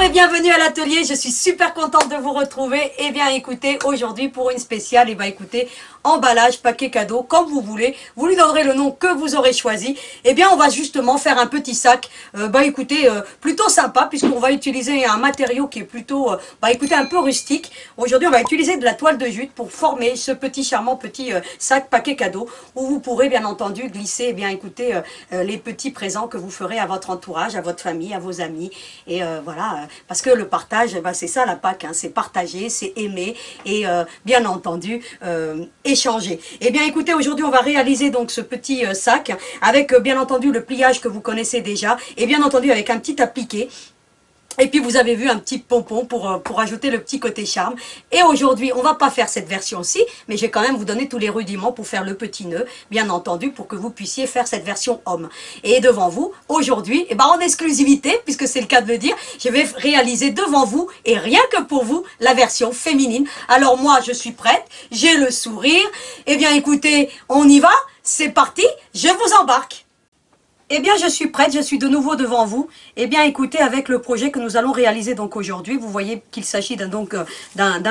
et bienvenue à l'atelier, je suis super contente de vous retrouver. Et bien écoutez, aujourd'hui pour une spéciale, et bien écoutez, emballage, paquet cadeau, comme vous voulez. Vous lui donnerez le nom que vous aurez choisi. Et bien on va justement faire un petit sac, plutôt sympa, puisqu'on va utiliser un matériau qui est plutôt, écoutez, un peu rustique. Aujourd'hui on va utiliser de la toile de jute pour former ce petit charmant petit sac paquet cadeau, où vous pourrez bien entendu glisser, et bien écoutez, les petits présents que vous ferez à votre entourage, à votre famille, à vos amis. Et voilà, parce que le partage, c'est ça la Pâques, hein, c'est partager, c'est aimer et bien entendu échanger. Et bien écoutez, aujourd'hui on va réaliser donc ce petit sac avec bien entendu le pliage que vous connaissez déjà et bien entendu avec un petit appliqué. Et puis vous avez vu un petit pompon pour ajouter le petit côté charme. Et aujourd'hui, on va pas faire cette version-ci, mais je vais quand même vous donner tous les rudiments pour faire le petit nœud, bien entendu, pour que vous puissiez faire cette version homme. Et devant vous, aujourd'hui, en exclusivité, puisque c'est le cas de le dire, je vais réaliser devant vous, et rien que pour vous, la version féminine. Alors moi, je suis prête, j'ai le sourire. Eh bien écoutez, on y va, c'est parti, je vous embarque. Eh bien, je suis prête, je suis de nouveau devant vous. Eh bien, écoutez, avec le projet que nous allons réaliser donc aujourd'hui, vous voyez qu'il s'agit d'un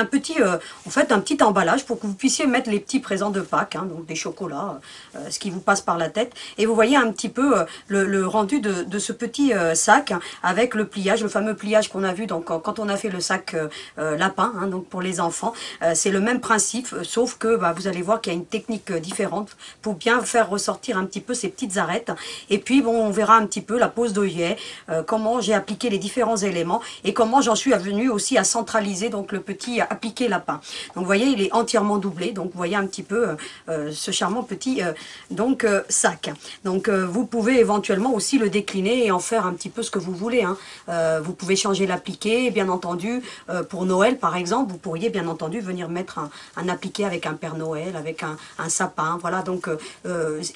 petit, un petit emballage pour que vous puissiez mettre les petits présents de Pâques, hein, donc des chocolats, ce qui vous passe par la tête. Et vous voyez un petit peu le rendu de ce petit sac avec le pliage, le fameux pliage qu'on a vu donc quand on a fait le sac lapin, hein, donc pour les enfants. C'est le même principe, sauf que vous allez voir qu'il y a une technique différente pour bien faire ressortir un petit peu ces petites arêtes. Et puis bon, on verra un petit peu la pose d'œillet, comment j'ai appliqué les différents éléments et comment j'en suis venue aussi à centraliser donc le petit appliqué lapin. Donc vous voyez, il est entièrement doublé, donc vous voyez un petit peu ce charmant petit sac. Donc vous pouvez éventuellement aussi le décliner et en faire un petit peu ce que vous voulez, hein. Vous pouvez changer l'appliqué, bien entendu, pour Noël par exemple, vous pourriez bien entendu venir mettre un appliqué avec un Père Noël, avec un sapin, voilà, donc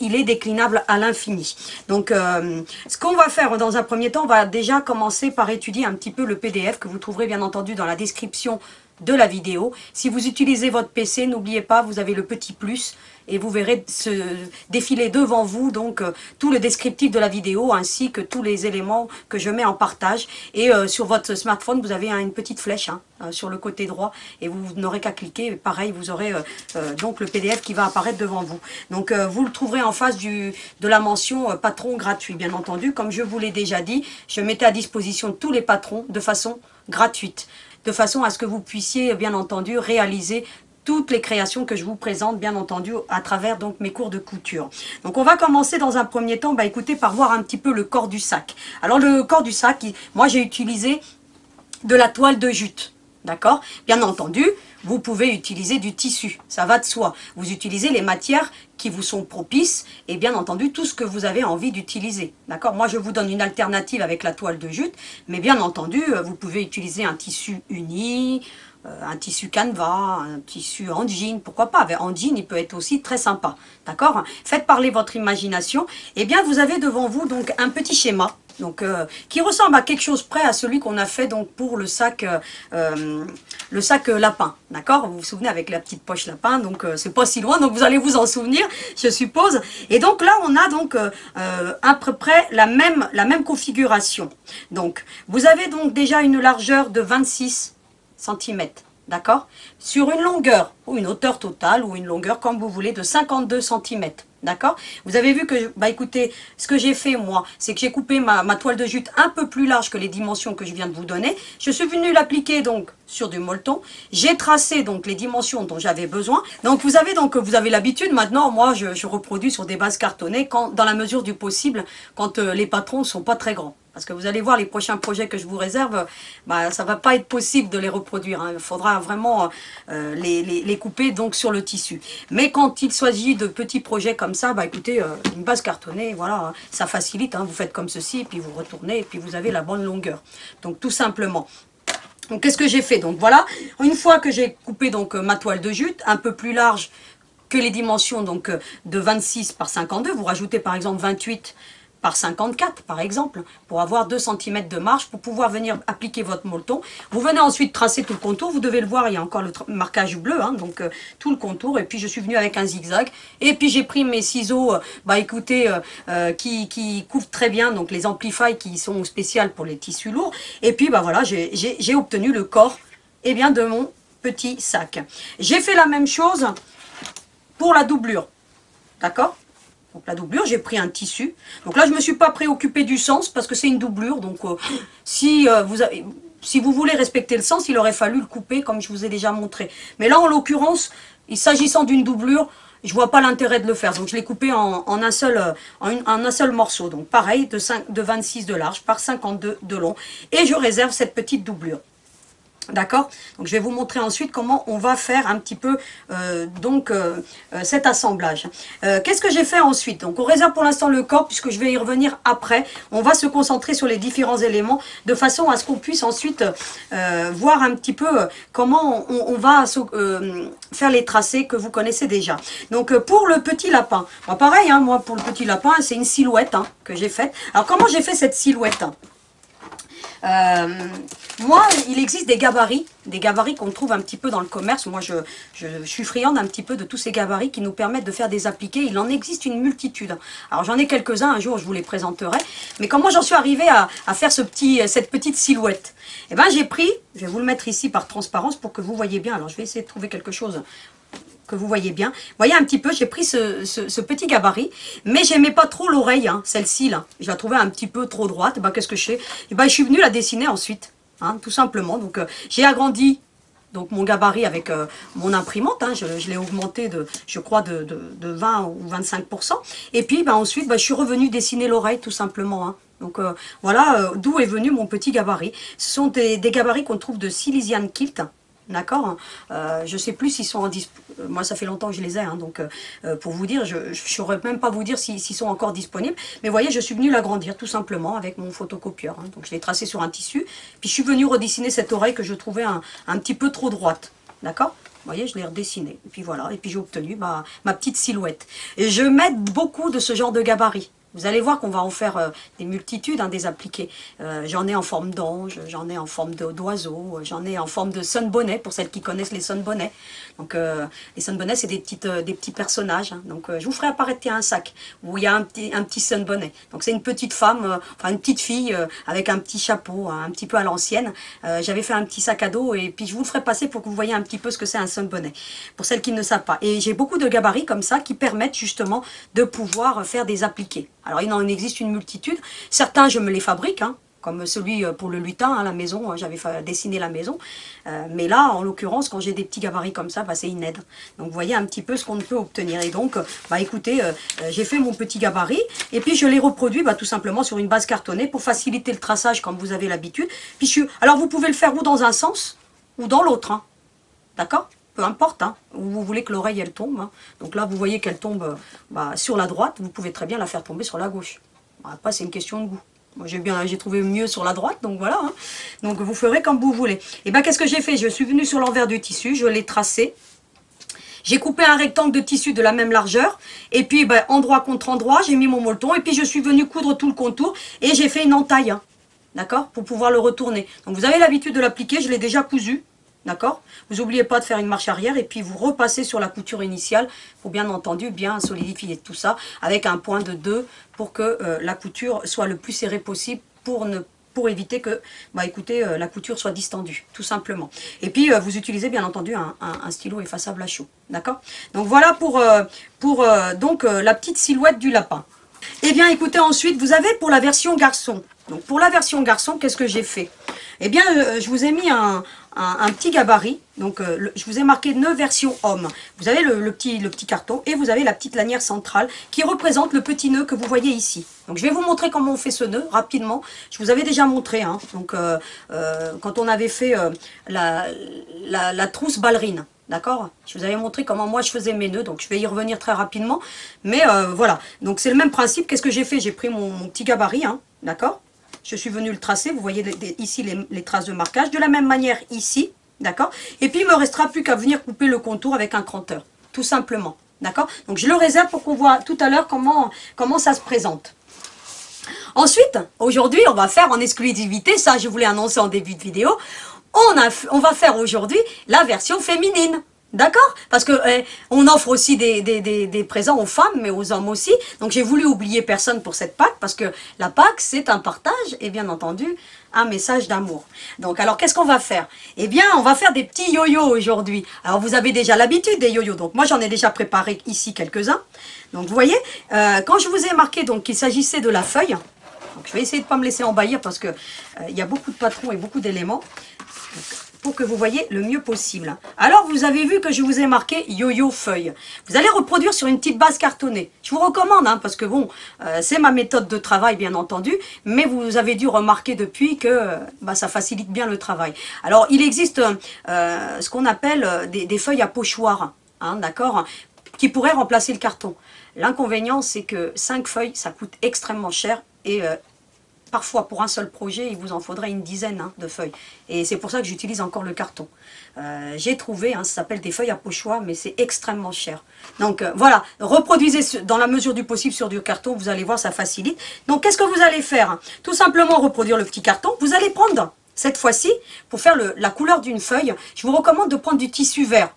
il est déclinable à l'infini. Donc, ce qu'on va faire dans un premier temps, on va déjà commencer par étudier un petit peu le PDF que vous trouverez bien entendu dans la description de la vidéo. Si vous utilisez votre PC, n'oubliez pas, vous avez le petit plus et vous verrez se défiler devant vous donc tout le descriptif de la vidéo ainsi que tous les éléments que je mets en partage. Et sur votre smartphone, vous avez une petite flèche sur le côté droit et vous n'aurez qu'à cliquer. Pareil, vous aurez donc le PDF qui va apparaître devant vous. Donc vous le trouverez en face de la mention patron gratuit, bien entendu. Comme je vous l'ai déjà dit, je mettais à disposition tous les patrons de façon gratuite, de façon à ce que vous puissiez bien entendu réaliser toutes les créations que je vous présente, bien entendu, à travers donc mes cours de couture. Donc on va commencer dans un premier temps, écoutez, par voir un petit peu le corps du sac. Alors le corps du sac, moi j'ai utilisé de la toile de jute, d'accord? Bien entendu, vous pouvez utiliser du tissu, ça va de soi. Vous utilisez les matières qui vous sont propices et bien entendu tout ce que vous avez envie d'utiliser. D'accord? Moi je vous donne une alternative avec la toile de jute, mais bien entendu vous pouvez utiliser un tissu uni, un tissu canevas, un tissu en jean, pourquoi pas, en jean il peut être aussi très sympa, d'accord? Faites parler votre imagination, et bien vous avez devant vous donc un petit schéma, donc qui ressemble à quelque chose près à celui qu'on a fait donc pour le sac lapin, d'accord? Vous vous souvenez avec la petite poche lapin, donc c'est pas si loin, donc vous allez vous en souvenir, je suppose. Et donc là on a donc à peu près la même configuration. Donc vous avez donc déjà une largeur de 26 cm, d'accord? Sur une longueur, ou une hauteur totale, ou une longueur comme vous voulez, de 52 cm, d'accord? Vous avez vu que, écoutez, ce que j'ai fait moi, c'est que j'ai coupé ma toile de jute un peu plus large que les dimensions que je viens de vous donner. Je suis venue l'appliquer donc sur du molleton. J'ai tracé donc les dimensions dont j'avais besoin. Donc vous avez l'habitude maintenant, moi je reproduis sur des bases cartonnées dans la mesure du possible, quand les patrons ne sont pas très grands. Parce que vous allez voir les prochains projets que je vous réserve, ça va pas être possible de les reproduire, hein. Il faudra vraiment les couper donc sur le tissu. Mais quand il s'agit de petits projets comme ça, écoutez, une base cartonnée, voilà, hein, ça facilite, hein. Vous faites comme ceci, et puis vous retournez, et puis vous avez la bonne longueur. Donc tout simplement. Donc qu'est-ce que j'ai fait? Donc voilà, une fois que j'ai coupé donc ma toile de jute, un peu plus large que les dimensions donc de 26 par 52, vous rajoutez par exemple 28 par 54 par exemple, pour avoir 2 cm de marge, pour pouvoir venir appliquer votre molleton. Vous venez ensuite tracer tout le contour, vous devez le voir, il y a encore le marquage bleu, hein, donc tout le contour, et puis je suis venue avec un zigzag, et puis j'ai pris mes ciseaux, écoutez, qui couvrent très bien, donc les Amplify qui sont spéciales pour les tissus lourds, et puis voilà, j'ai obtenu le corps, eh bien, de mon petit sac. J'ai fait la même chose pour la doublure, d'accord? Donc la doublure, j'ai pris un tissu. Donc là, je ne me suis pas préoccupée du sens parce que c'est une doublure. Donc si vous voulez respecter le sens, il aurait fallu le couper comme je vous ai déjà montré. Mais là, en l'occurrence, s'agissant d'une doublure, je ne vois pas l'intérêt de le faire. Donc je l'ai coupé en un seul morceau. Donc pareil, de 26 de large par 52 de long. Et je réserve cette petite doublure. D'accord? Donc je vais vous montrer ensuite comment on va faire un petit peu cet assemblage. Qu'est-ce que j'ai fait ensuite? Donc on réserve pour l'instant le corps puisque je vais y revenir après. On va se concentrer sur les différents éléments de façon à ce qu'on puisse ensuite voir un petit peu comment on va faire les tracés que vous connaissez déjà. Donc pour le petit lapin, pareil, hein, moi pour le petit lapin c'est une silhouette hein, que j'ai faite. Alors comment j'ai fait cette silhouette? Moi, il existe des gabarits qu'on trouve un petit peu dans le commerce. Moi, je suis friande un petit peu de tous ces gabarits qui nous permettent de faire des appliqués. Il en existe une multitude. Alors, j'en ai quelques-uns, un jour, je vous les présenterai. Mais comment j'en suis arrivée à faire cette petite silhouette? Eh bien, j'ai pris, je vais vous le mettre ici par transparence pour que vous voyez bien. Alors, je vais essayer de trouver quelque chose que vous voyez bien. Vous voyez un petit peu, j'ai pris ce petit gabarit, mais j'aimais pas trop l'oreille, hein, celle-ci là. Je la trouvais un petit peu trop droite. Qu'est-ce que je fais? Je suis venue la dessiner ensuite, hein, tout simplement. Donc j'ai agrandi donc mon gabarit avec mon imprimante, hein, je l'ai augmenté je crois de 20 ou 25%. Et puis ensuite je suis revenue dessiner l'oreille tout simplement. Hein. Donc voilà d'où est venu mon petit gabarit. Ce sont des gabarits qu'on trouve de Silesian Quilt. D'accord, je ne sais plus s'ils sont en disponible. Moi, ça fait longtemps que je les ai, hein, donc pour vous dire, je ne saurais même pas vous dire s'ils sont encore disponibles. Mais vous voyez, je suis venue l'agrandir tout simplement avec mon photocopieur. Hein. Donc, je l'ai tracé sur un tissu. Puis, je suis venue redessiner cette oreille que je trouvais un petit peu trop droite. D'accord? Vous voyez, je l'ai redessiné. Et puis voilà, et puis j'ai obtenu ma petite silhouette. Et je m'aide beaucoup de ce genre de gabarit. Vous allez voir qu'on va en faire des multitudes, hein, des appliqués. J'en ai en forme d'ange, j'en ai en forme d'oiseau, j'en ai en forme de sunbonnet, pour celles qui connaissent les sunbonnets. Donc les sunbonnets, c'est des petits personnages. Hein. Donc je vous ferai apparaître un sac où il y a un petit sunbonnet. Donc c'est une petite femme, une petite fille avec un petit chapeau, hein, un petit peu à l'ancienne. J'avais fait un petit sac à dos et puis je vous le ferai passer pour que vous voyez un petit peu ce que c'est un sunbonnet, pour celles qui ne savent pas. Et j'ai beaucoup de gabarits comme ça qui permettent justement de pouvoir faire des appliqués. Alors il en existe une multitude, certains je me les fabrique, hein, comme celui pour le lutin, hein, la maison, j'avais dessiné la maison, mais là en l'occurrence quand j'ai des petits gabarits comme ça, c'est une aide. Donc vous voyez un petit peu ce qu'on peut obtenir, et donc écoutez, j'ai fait mon petit gabarit, et puis je l'ai reproduit tout simplement sur une base cartonnée pour faciliter le traçage comme vous avez l'habitude. Alors vous pouvez le faire ou dans un sens ou dans l'autre, hein, d'accord ? Peu importe, hein, où vous voulez que l'oreille elle tombe. Hein. Donc là, vous voyez qu'elle tombe sur la droite, vous pouvez très bien la faire tomber sur la gauche. Après, c'est une question de goût. Moi, j'ai trouvé mieux sur la droite, donc voilà. Hein. Donc vous ferez comme vous voulez. Et qu'est-ce que j'ai fait? Je suis venue sur l'envers du tissu, je l'ai tracé. J'ai coupé un rectangle de tissu de la même largeur. Et puis, endroit contre endroit, j'ai mis mon molleton. Et puis, je suis venue coudre tout le contour. Et j'ai fait une entaille. Hein, d'accord? Pour pouvoir le retourner. Donc, vous avez l'habitude de l'appliquer. Je l'ai déjà cousu. D'accord? Vous n'oubliez pas de faire une marche arrière et puis vous repassez sur la couture initiale pour bien entendu bien solidifier tout ça avec un point de 2 pour que la couture soit le plus serrée possible pour éviter que la couture soit distendue, tout simplement. Et puis vous utilisez bien entendu un stylo effaçable à chaud. D'accord? Donc voilà pour la petite silhouette du lapin. Et bien écoutez, ensuite vous avez pour la version garçon. Donc pour la version garçon, qu'est-ce que j'ai fait? Eh bien je vous ai mis un petit gabarit, donc je vous ai marqué nœud version homme. Vous avez le petit carton et vous avez la petite lanière centrale qui représente le petit nœud que vous voyez ici. Donc je vais vous montrer comment on fait ce nœud rapidement. Je vous avais déjà montré, hein, donc, quand on avait fait la trousse ballerine. D'accord? Je vous avais montré comment moi je faisais mes nœuds, donc je vais y revenir très rapidement. Mais voilà, donc c'est le même principe. Qu'est-ce que j'ai fait? J'ai pris mon petit gabarit, hein, d'accord? Je suis venue le tracer, vous voyez ici les traces de marquage. De la même manière ici, d'accord? Et puis il me restera plus qu'à venir couper le contour avec un cranteur, tout simplement. D'accord? Donc je le réserve pour qu'on voit tout à l'heure comment ça se présente. Ensuite, aujourd'hui, on va faire en exclusivité, ça je voulais annoncer en début de vidéo, on va faire aujourd'hui la version féminine. D'accord? Parce que on offre aussi des présents aux femmes, mais aux hommes aussi. Donc j'ai voulu oublier personne pour cette Pâques, parce que la Pâques, c'est un partage et bien entendu, un message d'amour. Donc alors qu'est-ce qu'on va faire? Eh bien, on va faire des petits yo-yo aujourd'hui. Alors vous avez déjà l'habitude des yo-yo, donc moi j'en ai déjà préparé ici quelques-uns. Donc vous voyez, quand je vous ai marqué donc qu'il s'agissait de la feuille, donc je vais essayer de ne pas me laisser embahir parce que il y a beaucoup de patrons et beaucoup d'éléments. Pour que vous voyez le mieux possible. Alors, vous avez vu que je vous ai marqué yo-yo feuille. Vous allez reproduire sur une petite base cartonnée. Je vous recommande, hein, parce que bon, c'est ma méthode de travail, bien entendu, mais vous avez dû remarquer depuis que ça facilite bien le travail. Alors, il existe ce qu'on appelle des feuilles à pochoir, hein, d'accord, qui pourraient remplacer le carton. L'inconvénient, c'est que 5 feuilles, ça coûte extrêmement cher et parfois, pour un seul projet, il vous en faudrait une dizaine de feuilles. Et c'est pour ça que j'utilise encore le carton. J'ai trouvé, ça s'appelle des feuilles à pochoir, mais c'est extrêmement cher. Donc voilà, reproduisez dans la mesure du possible sur du carton, vous allez voir, ça facilite. Donc qu'est-ce que vous allez faire? Tout simplement reproduire le petit carton. Vous allez prendre, cette fois-ci, pour faire la couleur d'une feuille, je vous recommande de prendre du tissu vert.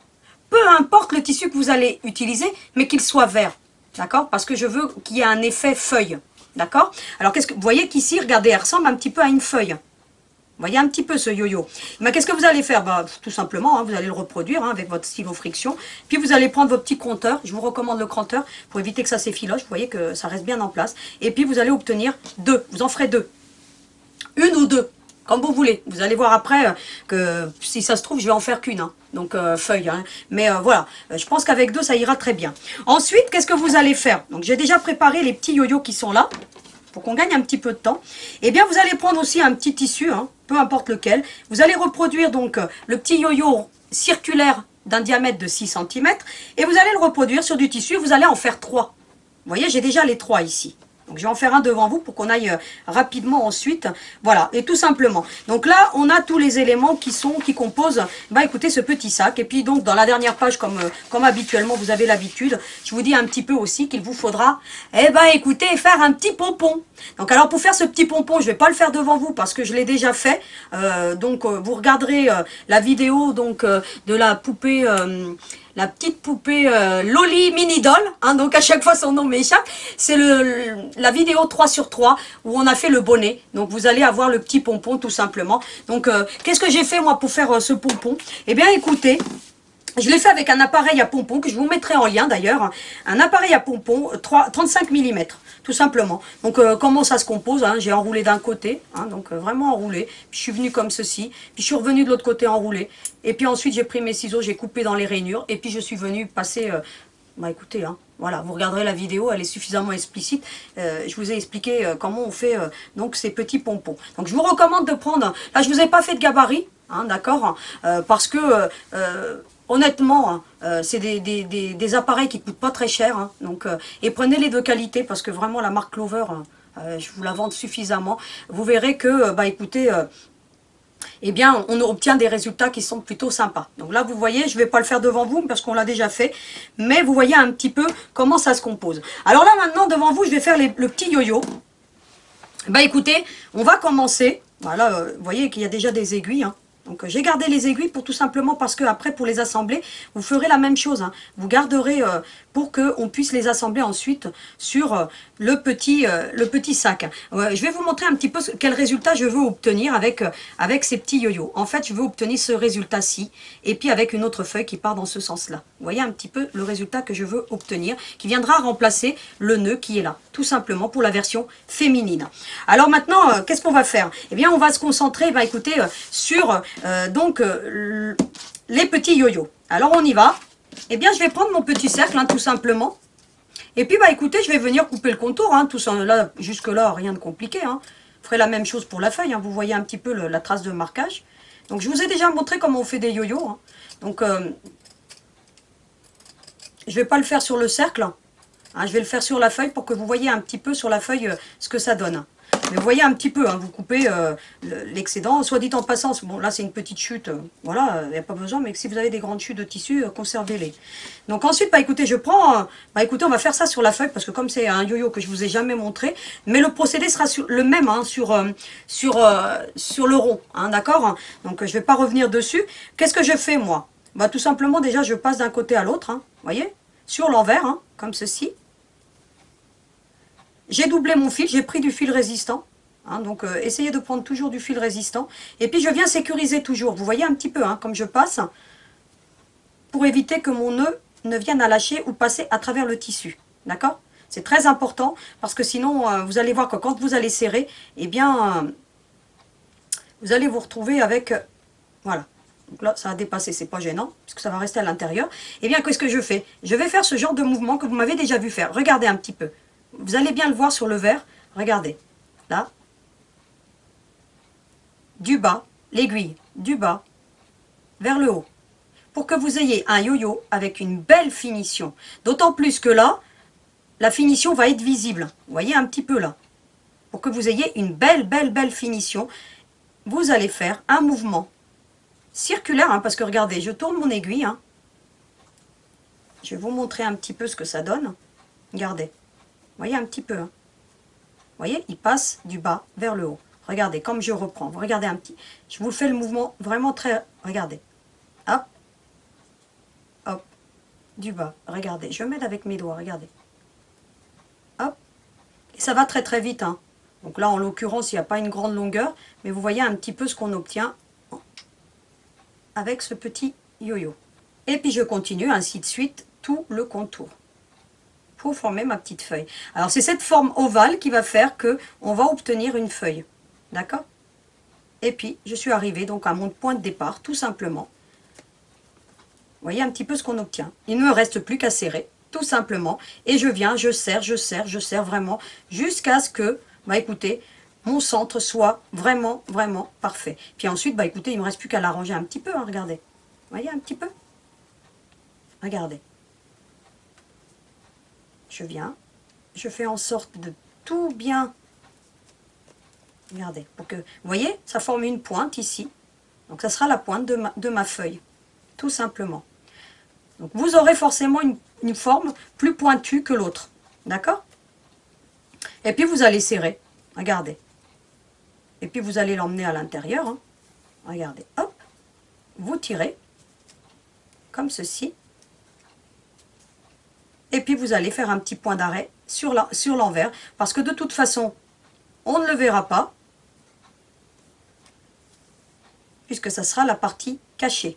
Peu importe le tissu que vous allez utiliser, mais qu'il soit vert. D'accord? Parce que je veux qu'il y ait un effet feuille. D'accord? Alors, vous voyez qu'ici, regardez, elle ressemble un petit peu à une feuille. Vous voyez un petit peu ce yo-yo. Mais qu'est-ce que vous allez faire? Tout simplement, vous allez le reproduire avec votre stylo friction. Puis, vous allez prendre vos petits compteurs. Je vous recommande le compteur pour éviter que ça s'effiloche. Vous voyez que ça reste bien en place. Et puis, vous allez obtenir 2. Vous en ferez 2. Une ou 2. Comme vous voulez. Vous allez voir après que si ça se trouve, je vais en faire qu'une. Donc, feuille. Mais voilà, je pense qu'avec 2, ça ira très bien. Ensuite, qu'est-ce que vous allez faire? Donc, j'ai déjà préparé les petits yo-yo qui sont là, pour qu'on gagne un petit peu de temps. Eh bien, vous allez prendre aussi un petit tissu, peu importe lequel. Vous allez reproduire donc le petit yo-yo circulaire d'un diamètre de 6 cm. Et vous allez le reproduire sur du tissu. Vous allez en faire 3. Vous voyez, j'ai déjà les 3 ici. Donc, je vais en faire un devant vous pour qu'on aille rapidement ensuite. Voilà, et tout simplement. Donc là, on a tous les éléments qui composent, écoutez, ce petit sac. Et puis donc, dans la dernière page, comme habituellement, vous avez l'habitude, je vous dis un petit peu aussi qu'il vous faudra, écoutez, faire un petit pompon. Donc alors, pour faire ce petit pompon, je ne vais pas le faire devant vous parce que je l'ai déjà fait. Vous regarderez la vidéo de la poupée... la petite poupée Loli Mini Doll, donc à chaque fois son nom m'échappe, c'est la vidéo 3 sur 3 où on a fait le bonnet, donc vous allez avoir le petit pompon tout simplement. Donc qu'est-ce que j'ai fait moi pour faire ce pompon? Eh bien écoutez, je l'ai fait avec un appareil à pompon que je vous mettrai en lien d'ailleurs, un appareil à pompon 35 mm. Tout simplement. Donc comment ça se compose, j'ai enroulé d'un côté, donc vraiment enroulé, puis je suis venu comme ceci, puis je suis revenu de l'autre côté enroulé, et puis ensuite j'ai pris mes ciseaux, j'ai coupé dans les rainures, et puis je suis venu passer, écoutez, voilà, vous regarderez la vidéo, elle est suffisamment explicite, je vous ai expliqué comment on fait donc ces petits pompons. Donc je vous recommande de prendre, là je vous ai pas fait de gabarit, d'accord, parce que... honnêtement, c'est des appareils qui ne coûtent pas très cher. Et prenez-les de qualité parce que vraiment la marque Clover, je vous la vends suffisamment. Vous verrez que, écoutez, on obtient des résultats qui sont plutôt sympas. Donc là, vous voyez, je ne vais pas le faire devant vous parce qu'on l'a déjà fait. Mais vous voyez un petit peu comment ça se compose. Alors là, maintenant, devant vous, je vais faire le petit yo-yo. Écoutez, on va commencer. Voilà, vous voyez qu'il y a déjà des aiguilles, Donc j'ai gardé les aiguilles pour tout simplement parce que après pour les assembler, vous ferez la même chose. Vous garderez pour qu'on puisse les assembler ensuite sur le petit sac. Je vais vous montrer un petit peu quel résultat je veux obtenir avec ces petits yo-yo. En fait, je veux obtenir ce résultat-ci et puis avec une autre feuille qui part dans ce sens-là. Vous voyez un petit peu le résultat que je veux obtenir qui viendra remplacer le nœud qui est là. Tout simplement pour la version féminine. Alors maintenant, qu'est-ce qu'on va faire? Eh bien, on va se concentrer, écoutez, sur... les petits yo-yo. Alors on y va. Eh bien je vais prendre mon petit cercle tout simplement. Et puis écoutez, je vais venir couper le contour. Tout ça, là, jusque là, rien de compliqué. Je ferai la même chose pour la feuille. Vous voyez un petit peu la trace de marquage. Donc je vous ai déjà montré comment on fait des yo-yo. Donc je vais pas le faire sur le cercle. Je vais le faire sur la feuille pour que vous voyez un petit peu sur la feuille ce que ça donne. Mais vous voyez un petit peu, hein, vous coupez l'excédent. Soit dit en passant, bon là c'est une petite chute, voilà, il n'y a pas besoin, mais si vous avez des grandes chutes de tissu, conservez-les. Donc ensuite, bah écoutez, je prends, bah écoutez, on va faire ça sur la feuille, parce que comme c'est un yo-yo que je vous ai jamais montré, mais le procédé sera le même hein, sur le rond, hein, d'accord. Donc je vais pas revenir dessus. Qu'est-ce que je fais moi? Bah tout simplement déjà je passe d'un côté à l'autre, hein, voyez, sur l'envers, hein, comme ceci. J'ai doublé mon fil, j'ai pris du fil résistant. Hein, donc essayez de prendre toujours du fil résistant. Et puis je viens sécuriser toujours. Vous voyez un petit peu hein, comme je passe. Pour éviter que mon nœud ne vienne à lâcher ou passer à travers le tissu. D'accord? C'est très important parce que sinon vous allez voir que quand vous allez serrer, eh bien vous allez vous retrouver avec... voilà. Donc là, ça a dépassé, c'est pas gênant, puisque ça va rester à l'intérieur. Eh bien, qu'est-ce que je fais? Je vais faire ce genre de mouvement que vous m'avez déjà vu faire. Regardez un petit peu. Vous allez bien le voir sur le verre. Regardez. Là. Du bas, l'aiguille, du bas, vers le haut. Pour que vous ayez un yo-yo avec une belle finition. D'autant plus que là, la finition va être visible. Vous voyez un petit peu là. Pour que vous ayez une belle finition, vous allez faire un mouvement circulaire, hein, parce que regardez, je tourne mon aiguille. Hein. Je vais vous montrer un petit peu ce que ça donne. Regardez. Vous voyez un petit peu. Hein. Vous voyez, il passe du bas vers le haut. Regardez, comme je reprends. Vous regardez un petit. Je vous fais le mouvement vraiment très... Regardez. Hop. Hop. Du bas. Regardez. Je m'aide avec mes doigts. Regardez. Hop. Et ça va très vite. Hein. Donc là, en l'occurrence, il n'y a pas une grande longueur. Mais vous voyez un petit peu ce qu'on obtient avec ce petit yo-yo. Et puis je continue ainsi de suite tout le contour pour former ma petite feuille. Alors c'est cette forme ovale qui va faire que on va obtenir une feuille. D'accord? Et puis je suis arrivée donc à mon point de départ tout simplement. Vous voyez un petit peu ce qu'on obtient. Il ne me reste plus qu'à serrer tout simplement et je viens, je serre vraiment jusqu'à ce que, bah écoutez, mon centre soit vraiment parfait. Puis ensuite, bah écoutez, il ne me reste plus qu'à l'arranger un petit peu, hein, regardez. Vous voyez un petit peu? Regardez. Je viens, je fais en sorte de tout bien... Regardez, pour que... Vous voyez, ça forme une pointe ici. Donc ça sera la pointe de ma feuille, tout simplement. Donc vous aurez forcément une forme plus pointue que l'autre. D'accord? Et puis vous allez serrer. Regardez. Et puis vous allez l'emmener à l'intérieur. Hein. Regardez, hop. Vous tirez. Comme ceci. Et puis vous allez faire un petit point d'arrêt sur l'envers. Parce que de toute façon, on ne le verra pas. Puisque ça sera la partie cachée.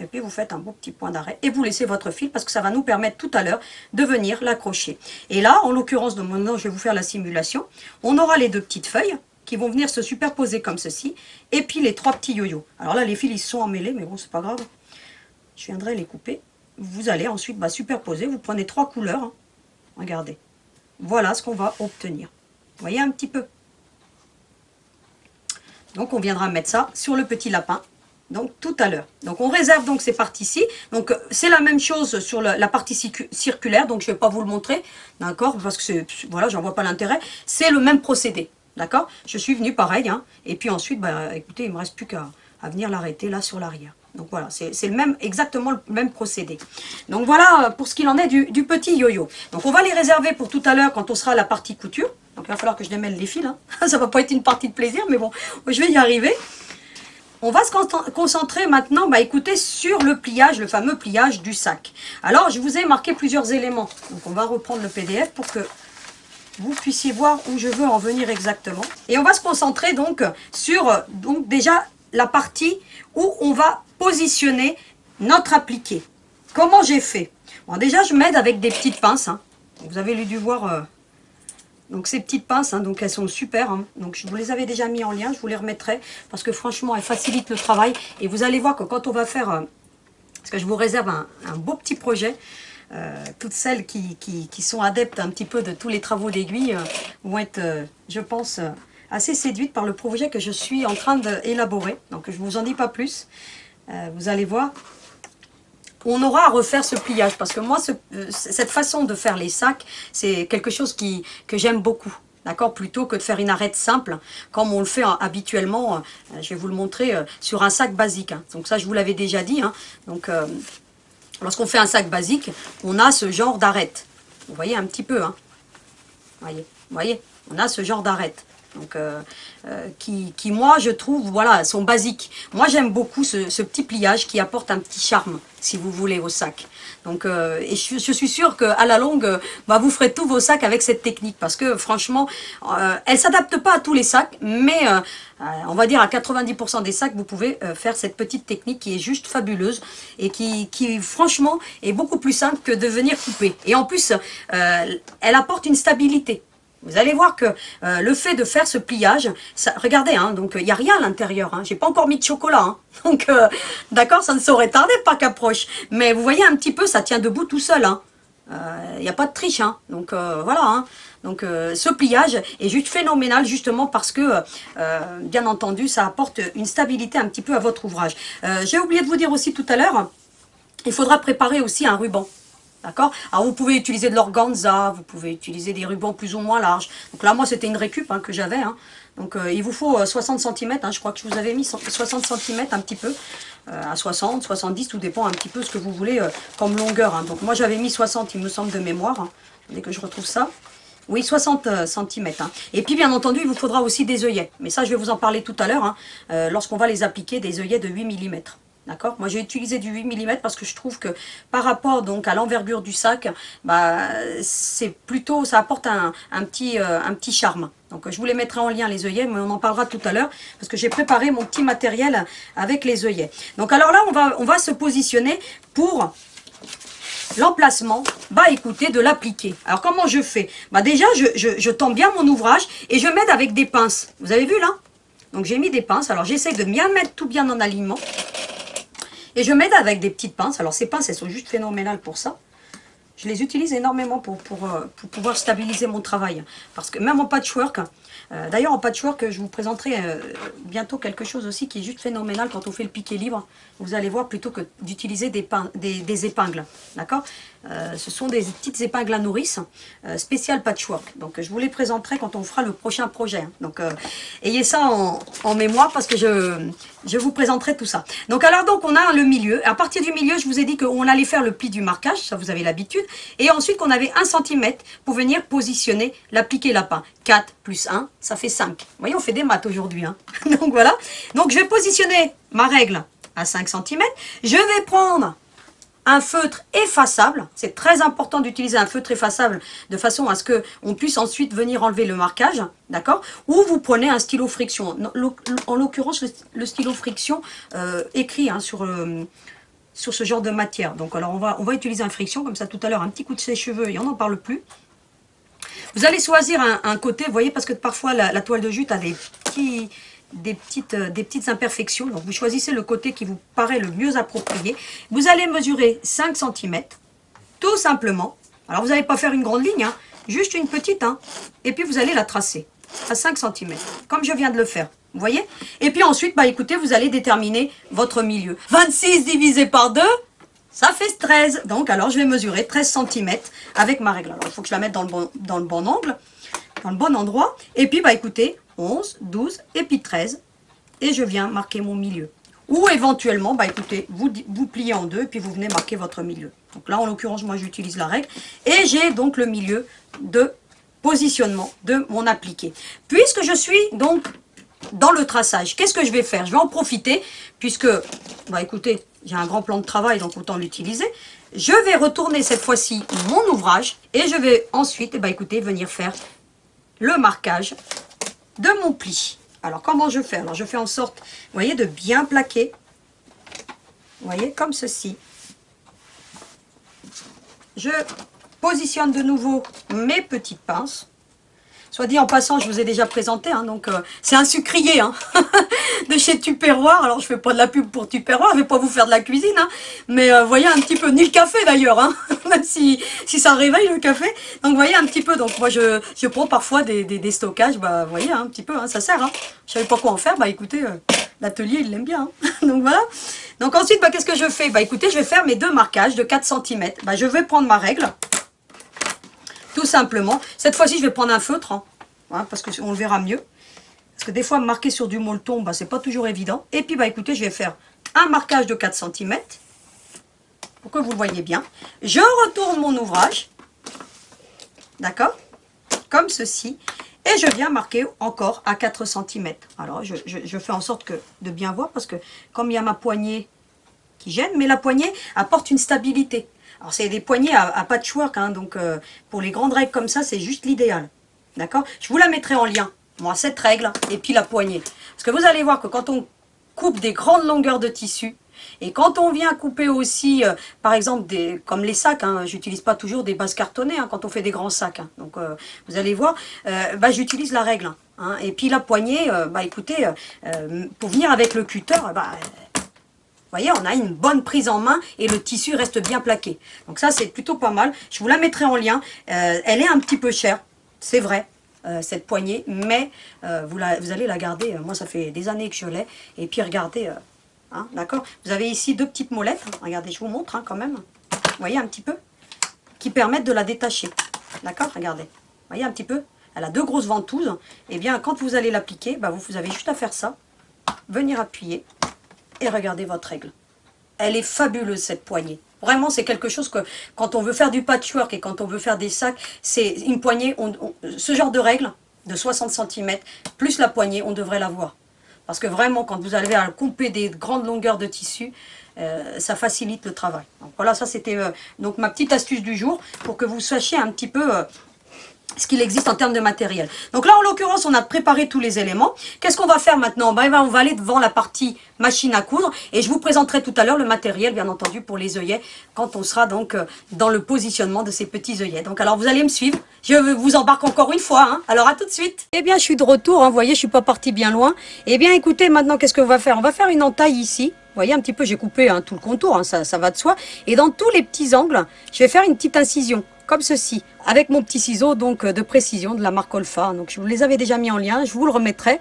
Et puis vous faites un beau petit point d'arrêt. Et vous laissez votre fil parce que ça va nous permettre tout à l'heure de venir l'accrocher. Et là, en l'occurrence, maintenant je vais vous faire la simulation. On aura les deux petites feuilles qui vont venir se superposer comme ceci. Et puis les trois petits yo-yo. Alors là, les fils ils sont emmêlés, mais bon, c'est pas grave. Je viendrai les couper. Vous allez ensuite superposer. Vous prenez trois couleurs. Hein. Regardez. Voilà ce qu'on va obtenir. Vous voyez un petit peu. Donc on viendra mettre ça sur le petit lapin. Donc tout à l'heure. Donc on réserve donc ces parties-ci. Donc c'est la même chose sur la partie circulaire. Donc je ne vais pas vous le montrer. D'accord? Parce que voilà, j'en vois pas l'intérêt. C'est le même procédé. D'accord? Je suis venue pareil. Hein, et puis ensuite, bah, écoutez, il ne me reste plus qu'à venir l'arrêter là sur l'arrière. Donc voilà, c'est exactement le même procédé. Donc voilà pour ce qu'il en est du petit yo-yo. Donc on va les réserver pour tout à l'heure quand on sera à la partie couture. Donc il va falloir que je démêle les fils. Hein. Ça va pas être une partie de plaisir, mais bon, je vais y arriver. On va se concentrer maintenant, bah écoutez, sur le pliage, le fameux pliage du sac. Alors, je vous ai marqué plusieurs éléments. Donc, on va reprendre le PDF pour que vous puissiez voir où je veux en venir exactement. Et on va se concentrer donc sur, déjà, la partie où on va positionner notre appliqué. Comment j'ai fait? Bon, déjà, je m'aide avec des petites pinces. Hein. Vous avez dû voir... Donc ces petites pinces, hein, donc elles sont super. Hein. Donc je vous les avais déjà mis en lien, je vous les remettrai. Parce que franchement, elles facilitent le travail. Et vous allez voir que quand on va faire... parce que je vous réserve un beau petit projet. Toutes celles qui sont adeptes un petit peu de tous les travaux d'aiguille vont être, je pense, assez séduites par le projet que je suis en train d'élaborer. Donc je ne vous en dis pas plus. Vous allez voir. On aura à refaire ce pliage parce que moi, cette façon de faire les sacs, c'est quelque chose que j'aime beaucoup. d'accord, plutôt que de faire une arête simple, comme on le fait habituellement, je vais vous le montrer, sur un sac basique. Hein. Donc ça, je vous l'avais déjà dit. Hein. Donc, lorsqu'on fait un sac basique, on a ce genre d'arête. Vous voyez un petit peu, hein. Vous voyez, on a ce genre d'arête. Donc, qui, moi, je trouve, voilà, sont basiques. Moi, j'aime beaucoup ce petit pliage qui apporte un petit charme, si vous voulez, au sac. Donc, et je suis sûre qu'à la longue, vous ferez tous vos sacs avec cette technique. Parce que, franchement, elle ne s'adapte pas à tous les sacs, mais on va dire à 90% des sacs, vous pouvez faire cette petite technique qui est juste fabuleuse et qui, franchement, est beaucoup plus simple que de venir couper. Et en plus, elle apporte une stabilité. Vous allez voir que le fait de faire ce pliage, ça, regardez, hein, donc il n'y a rien à l'intérieur. Hein, j'ai pas encore mis de chocolat. Hein, donc, d'accord, ça ne saurait tarder, pas qu'approche. Mais vous voyez un petit peu, ça tient debout tout seul. Hein. Il n'y a pas de triche. Hein, donc, voilà. Hein. Donc, ce pliage est juste phénoménal, justement parce que, bien entendu, ça apporte une stabilité un petit peu à votre ouvrage. J'ai oublié de vous dire aussi tout à l'heure, il faudra préparer aussi un ruban. D'accord? Alors, vous pouvez utiliser de l'organza, vous pouvez utiliser des rubans plus ou moins larges. Donc là, moi, c'était une récup hein, que j'avais. Hein. Donc, il vous faut 60 cm. Hein, je crois que je vous avais mis 60 cm un petit peu. À 60, 70, tout dépend un petit peu ce que vous voulez comme longueur. Hein. Donc, moi, j'avais mis 60, il me semble, de mémoire. Hein. Dès que je retrouve ça. Oui, 60 cm. Hein. Et puis, bien entendu, il vous faudra aussi des œillets. Mais ça, je vais vous en parler tout à l'heure. Hein, lorsqu'on va les appliquer, des œillets de 8 mm. D'accord? Moi, j'ai utilisé du 8 mm parce que je trouve que par rapport donc à l'envergure du sac, c'est plutôt, ça apporte un petit charme. Donc, je vous les mettrai en lien, les œillets, mais on en parlera tout à l'heure parce que j'ai préparé mon petit matériel avec les œillets. Donc, alors là, on va se positionner pour l'emplacement, écoutez, de l'appliquer. Alors, comment je fais? Déjà, je tends bien mon ouvrage et je m'aide avec des pinces. Vous avez vu, là? Donc, j'ai mis des pinces. Alors, j'essaie de bien mettre tout bien en alignement. Et je m'aide avec des petites pinces. Alors ces pinces, elles sont juste phénoménales pour ça. Je les utilise énormément pour pouvoir stabiliser mon travail. Parce que même en patchwork, d'ailleurs en patchwork, je vous présenterai bientôt quelque chose aussi qui est juste phénoménal quand on fait le piqué libre. Vous allez voir plutôt que d'utiliser des épingles. D'accord? Ce sont des petites épingles à nourrice, spéciales patchwork. Donc je vous les présenterai quand on fera le prochain projet. Hein. Donc ayez ça en mémoire parce que je vous présenterai tout ça. Donc alors on a le milieu. À partir du milieu, je vous ai dit qu'on allait faire le pli du marquage, ça vous avez l'habitude. Et ensuite qu'on avait 1 cm pour venir positionner l'appliqué lapin. 4 plus 1, ça fait 5. Vous voyez, on fait des maths aujourd'hui. Hein. Donc voilà. Donc je vais positionner ma règle à 5 cm. Je vais prendre un feutre effaçable. C'est très important d'utiliser un feutre effaçable de façon à ce qu'on puisse ensuite venir enlever le marquage. D'accord? Ou vous prenez un stylo friction. En l'occurrence, le stylo friction écrit hein, sur ce genre de matière. Donc alors on va utiliser un friction comme ça tout à l'heure, un petit coup de sèche-cheveux et on n'en parle plus. Vous allez choisir un côté, vous voyez, parce que parfois la toile de jute a des petites imperfections. Donc vous choisissez le côté qui vous paraît le mieux approprié. Vous allez mesurer 5 cm, tout simplement. Alors vous n'allez pas faire une grande ligne, hein, juste une petite, hein, et puis vous allez la tracer à 5 cm, comme je viens de le faire. Vous voyez? Et puis ensuite, écoutez, vous allez déterminer votre milieu. 26 divisé par 2, ça fait 13. Donc, alors, je vais mesurer 13 cm avec ma règle. Alors, il faut que je la mette dans le bon angle, dans le bon endroit. Et puis, écoutez, 11, 12 et puis 13. Et je viens marquer mon milieu. Ou éventuellement, écoutez, vous pliez en deux et puis vous venez marquer votre milieu. Donc là, en l'occurrence, moi, j'utilise la règle. Et j'ai donc le milieu de positionnement de mon appliqué. Puisque je suis donc dans le traçage, qu'est-ce que je vais faire? Je vais en profiter, puisque, écoutez, j'ai un grand plan de travail, donc autant l'utiliser. Je vais retourner cette fois-ci mon ouvrage, et je vais ensuite, écoutez, venir faire le marquage de mon pli. Alors, comment je fais? Alors, je fais en sorte, vous voyez, de bien plaquer. Vous voyez, comme ceci. Je positionne de nouveau mes petites pinces. Soit dit en passant, je vous ai déjà présenté, hein, donc c'est un sucrier hein, de chez Tupperware. Alors je fais pas de la pub pour Tupperware, je vais pas vous faire de la cuisine, hein, mais voyez un petit peu, ni le café d'ailleurs, hein, même si ça réveille le café. Donc voyez un petit peu, donc moi je prends parfois des stockages, vous voyez un petit peu, hein, ça sert. Hein. Je savais pas quoi en faire, écoutez, l'atelier il l'aime bien. Hein. Donc voilà. Donc ensuite, qu'est-ce que je fais? Écoutez, je vais faire mes 2 marquages de 4 cm. Je vais prendre ma règle. Tout simplement. Cette fois-ci, je vais prendre un feutre. Hein. hein, parce qu'on le verra mieux. Parce que des fois, marquer sur du molleton, bah, c'est pas toujours évident. Et puis, bah, écoutez, je vais faire un marquage de 4 cm, pour que vous le voyez bien. Je retourne mon ouvrage, d'accord, comme ceci. Et je viens marquer encore à 4 cm. Alors, je fais en sorte de bien voir, parce que comme il y a ma poignée qui gêne, mais la poignée apporte une stabilité. Alors, c'est des poignées à patchwork, hein, donc pour les grandes règles comme ça, c'est juste l'idéal. D'accord? Je vous la mettrai en lien, moi, cette règle, et puis la poignée. Parce que vous allez voir que quand on coupe des grandes longueurs de tissu, et quand on vient couper aussi, par exemple, comme les sacs, hein, j'utilise pas toujours des bases cartonnées hein, quand on fait des grands sacs. Hein, donc, vous allez voir, bah, j'utilise la règle. Hein, et puis la poignée, bah, écoutez, pour venir avec le cutter, bah, vous voyez, on a une bonne prise en main et le tissu reste bien plaqué. Donc ça, c'est plutôt pas mal. Je vous la mettrai en lien. Elle est un petit peu chère, c'est vrai, cette poignée, mais vous allez la garder. Moi, ça fait des années que je l'ai. Et puis, regardez... hein, d'accord? Vous avez ici deux petites molettes, hein, regardez, je vous montre hein, quand même, vous voyez un petit peu, qui permettent de la détacher, d'accord? Regardez, vous voyez un petit peu, elle a deux grosses ventouses, et bien quand vous allez l'appliquer, bah, vous avez juste à faire ça, venir appuyer, et regardez votre règle. Elle est fabuleuse cette poignée. Vraiment, c'est quelque chose que, quand on veut faire du patchwork et quand on veut faire des sacs, c'est une poignée, ce genre de règle, de 60 cm, plus la poignée, on devrait l'avoir. Parce que vraiment, quand vous allez à couper des grandes longueurs de tissu, ça facilite le travail. Donc voilà, ça c'était donc ma petite astuce du jour pour que vous sachiez un petit peu ce qu'il existe en termes de matériel. Donc là, en l'occurrence, on a préparé tous les éléments. Qu'est-ce qu'on va faire maintenant? Ben, on va aller devant la partie machine à coudre et je vous présenterai tout à l'heure le matériel, bien entendu, pour les œillets, quand on sera donc dans le positionnement de ces petits œillets. Donc alors, vous allez me suivre. Je vous embarque encore une fois. Hein. Alors, à tout de suite. Eh bien, je suis de retour. Hein. Vous voyez, je suis pas partie bien loin. Eh bien, écoutez, maintenant, qu'est-ce qu'on va faire? On va faire une entaille ici. Vous voyez un petit peu, j'ai coupé hein, tout le contour, hein, ça va de soi. Et dans tous les petits angles, je vais faire une petite incision, comme ceci, avec mon petit ciseau donc de précision de la marque Olfa. Donc je vous les avais déjà mis en lien, je vous le remettrai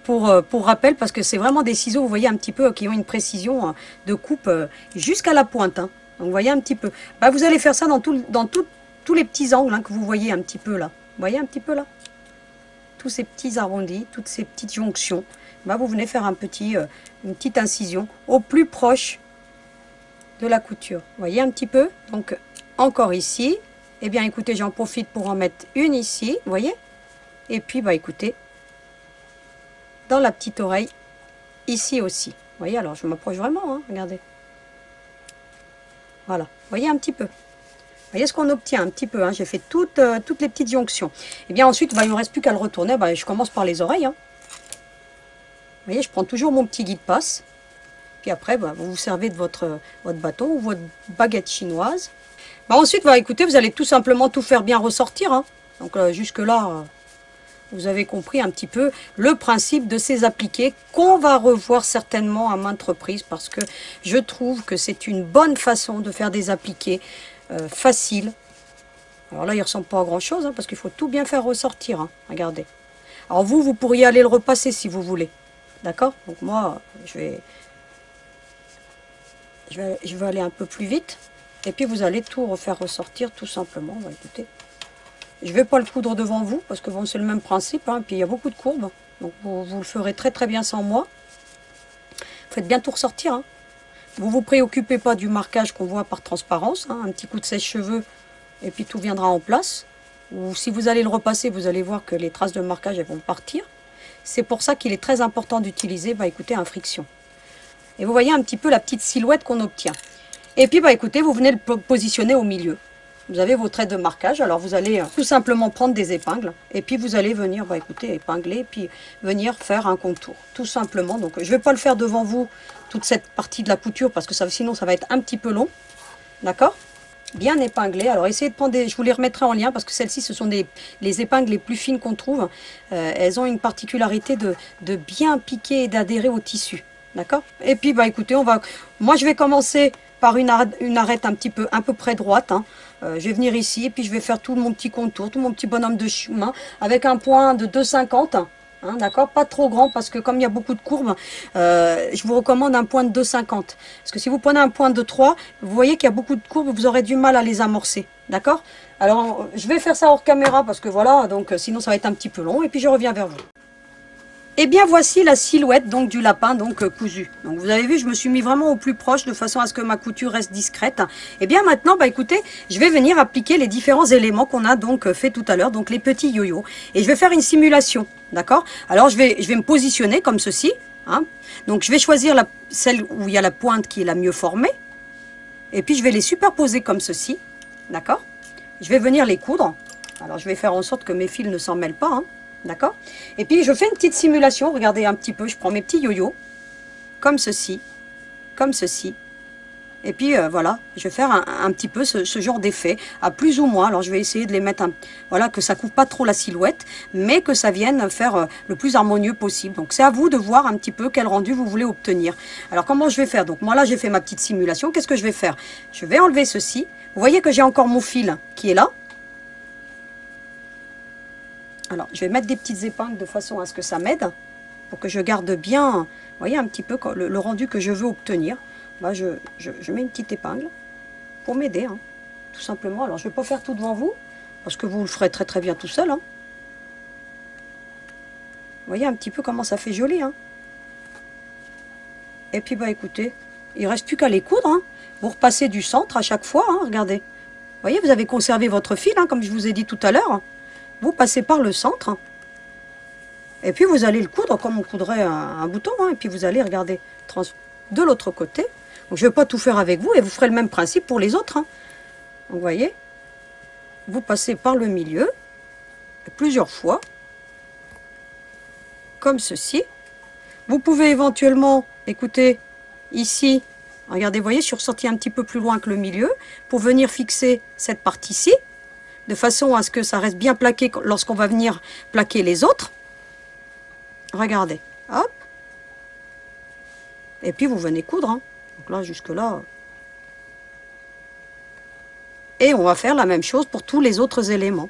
pour rappel, parce que c'est vraiment des ciseaux, vous voyez un petit peu, qui ont une précision de coupe jusqu'à la pointe. Hein. Donc vous voyez un petit peu. Bah, vous allez faire ça dans tous les petits angles hein, que vous voyez un petit peu là. Vous voyez un petit peu là? Tous ces petits arrondis, toutes ces petites jonctions. Bah, vous venez faire une petite incision au plus proche de la couture. Vous voyez un petit peu? Donc, encore ici. Eh bien, écoutez, j'en profite pour en mettre une ici. Vous voyez? Et puis, bah, écoutez, dans la petite oreille, ici aussi. Vous voyez? Alors, je m'approche vraiment. Hein, regardez. Voilà. Vous voyez un petit peu? Vous voyez ce qu'on obtient un petit peu. Hein, j'ai fait toutes les petites jonctions. Et bien, ensuite, bah, il ne me reste plus qu'à le retourner. Bah, je commence par les oreilles. Hein. Vous voyez, je prends toujours mon petit guide-passe. Puis après, bah, vous vous servez de votre bâton ou votre baguette chinoise. Bah, ensuite, bah, écoutez, vous allez tout simplement tout faire bien ressortir. Hein. Donc jusque-là, vous avez compris un petit peu le principe de ces appliqués qu'on va revoir certainement à maintes reprises parce que je trouve que c'est une bonne façon de faire des appliqués faciles. Alors là, il ne ressemble pas à grand-chose hein, parce qu'il faut tout bien faire ressortir. Hein. Regardez. Alors vous pourriez aller le repasser si vous voulez. D'accord? Donc moi, je vais aller un peu plus vite. Et puis vous allez tout refaire ressortir tout simplement. Bah, écoutez, je ne vais pas le coudre devant vous parce que bon, c'est le même principe. Hein, puis il y a beaucoup de courbes. Donc vous le ferez très très bien sans moi. Faites bien tout ressortir. Hein. Vous ne vous préoccupez pas du marquage qu'on voit par transparence. Hein, un petit coup de sèche-cheveux et puis tout viendra en place. Ou si vous allez le repasser, vous allez voir que les traces de marquage elles vont partir. C'est pour ça qu'il est très important d'utiliser, bah, écoutez, un friction. Et vous voyez un petit peu la petite silhouette qu'on obtient. Et puis, bah, écoutez, vous venez le positionner au milieu. Vous avez vos traits de marquage. Alors, vous allez tout simplement prendre des épingles. Et puis, vous allez venir, bah, écoutez, épingler. Puis, venir faire un contour. Tout simplement. Donc, je ne vais pas le faire devant vous, toute cette partie de la couture, parce que sinon, ça va être un petit peu long. D'accord? Bien épinglé. Alors essayez de prendre je vous les remettrai en lien parce que celles-ci ce sont les épingles les plus fines qu'on trouve. Elles ont une particularité de bien piquer et d'adhérer au tissu. D'accord? Et puis bah écoutez, moi je vais commencer par une arête un peu près droite. Hein. Je vais venir ici et puis je vais faire tout mon petit contour, tout mon petit bonhomme de chemin avec un point de 2,50. Hein, d'accord, pas trop grand parce que comme il y a beaucoup de courbes, je vous recommande un point de 2,50. Parce que si vous prenez un point de 3, vous voyez qu'il y a beaucoup de courbes, vous aurez du mal à les amorcer. D'accord? Alors, je vais faire ça hors caméra parce que voilà, donc sinon ça va être un petit peu long. Et puis je reviens vers vous. Et bien voici la silhouette donc du lapin donc cousu. Donc vous avez vu, je me suis mis vraiment au plus proche de façon à ce que ma couture reste discrète. Et bien maintenant, bah écoutez, je vais venir appliquer les différents éléments qu'on a donc fait tout à l'heure, donc les petits yo-yo. Et je vais faire une simulation, d'accord? Alors je vais me positionner comme ceci, hein. Donc je vais choisir celle où il y a la pointe qui est la mieux formée. Et puis je vais les superposer comme ceci, d'accord? Je vais venir les coudre. Alors je vais faire en sorte que mes fils ne s'en mêlent pas, hein. D'accord? Et puis je fais une petite simulation, regardez un petit peu, je prends mes petits yo-yo, comme ceci, et puis voilà, je vais faire un petit peu ce genre d'effet, à plus ou moins. Alors je vais essayer de les mettre, voilà, que ça couvre pas trop la silhouette, mais que ça vienne faire le plus harmonieux possible. Donc c'est à vous de voir un petit peu quel rendu vous voulez obtenir. Alors comment je vais faire? Donc moi là j'ai fait ma petite simulation, qu'est-ce que je vais faire? Je vais enlever ceci, vous voyez que j'ai encore mon fil qui est là. Alors, je vais mettre des petites épingles de façon à ce que ça m'aide, pour que je garde bien, vous voyez, un petit peu le rendu que je veux obtenir. Là, je mets une petite épingle pour m'aider, hein, tout simplement. Alors, je ne vais pas faire tout devant vous, parce que vous le ferez très très bien tout seul, hein. Vous voyez un petit peu comment ça fait joli, hein. Et puis, bah écoutez, il ne reste plus qu'à les coudre, hein. Vous repassez du centre à chaque fois, hein, regardez. Vous voyez, vous avez conservé votre fil, hein, comme je vous ai dit tout à l'heure. Vous passez par le centre, et puis vous allez le coudre comme on coudrait un bouton, hein, et puis vous allez regarder de l'autre côté. Donc je ne vais pas tout faire avec vous, et vous ferez le même principe pour les autres, hein. Donc vous voyez, vous passez par le milieu, plusieurs fois, comme ceci. Vous pouvez éventuellement, écoutez, ici, regardez, vous voyez, je suis ressortie un petit peu plus loin que le milieu, pour venir fixer cette partie-ci, de façon à ce que ça reste bien plaqué lorsqu'on va venir plaquer les autres. Regardez, hop. Et puis vous venez coudre, hein. Donc là, jusque là. Et on va faire la même chose pour tous les autres éléments.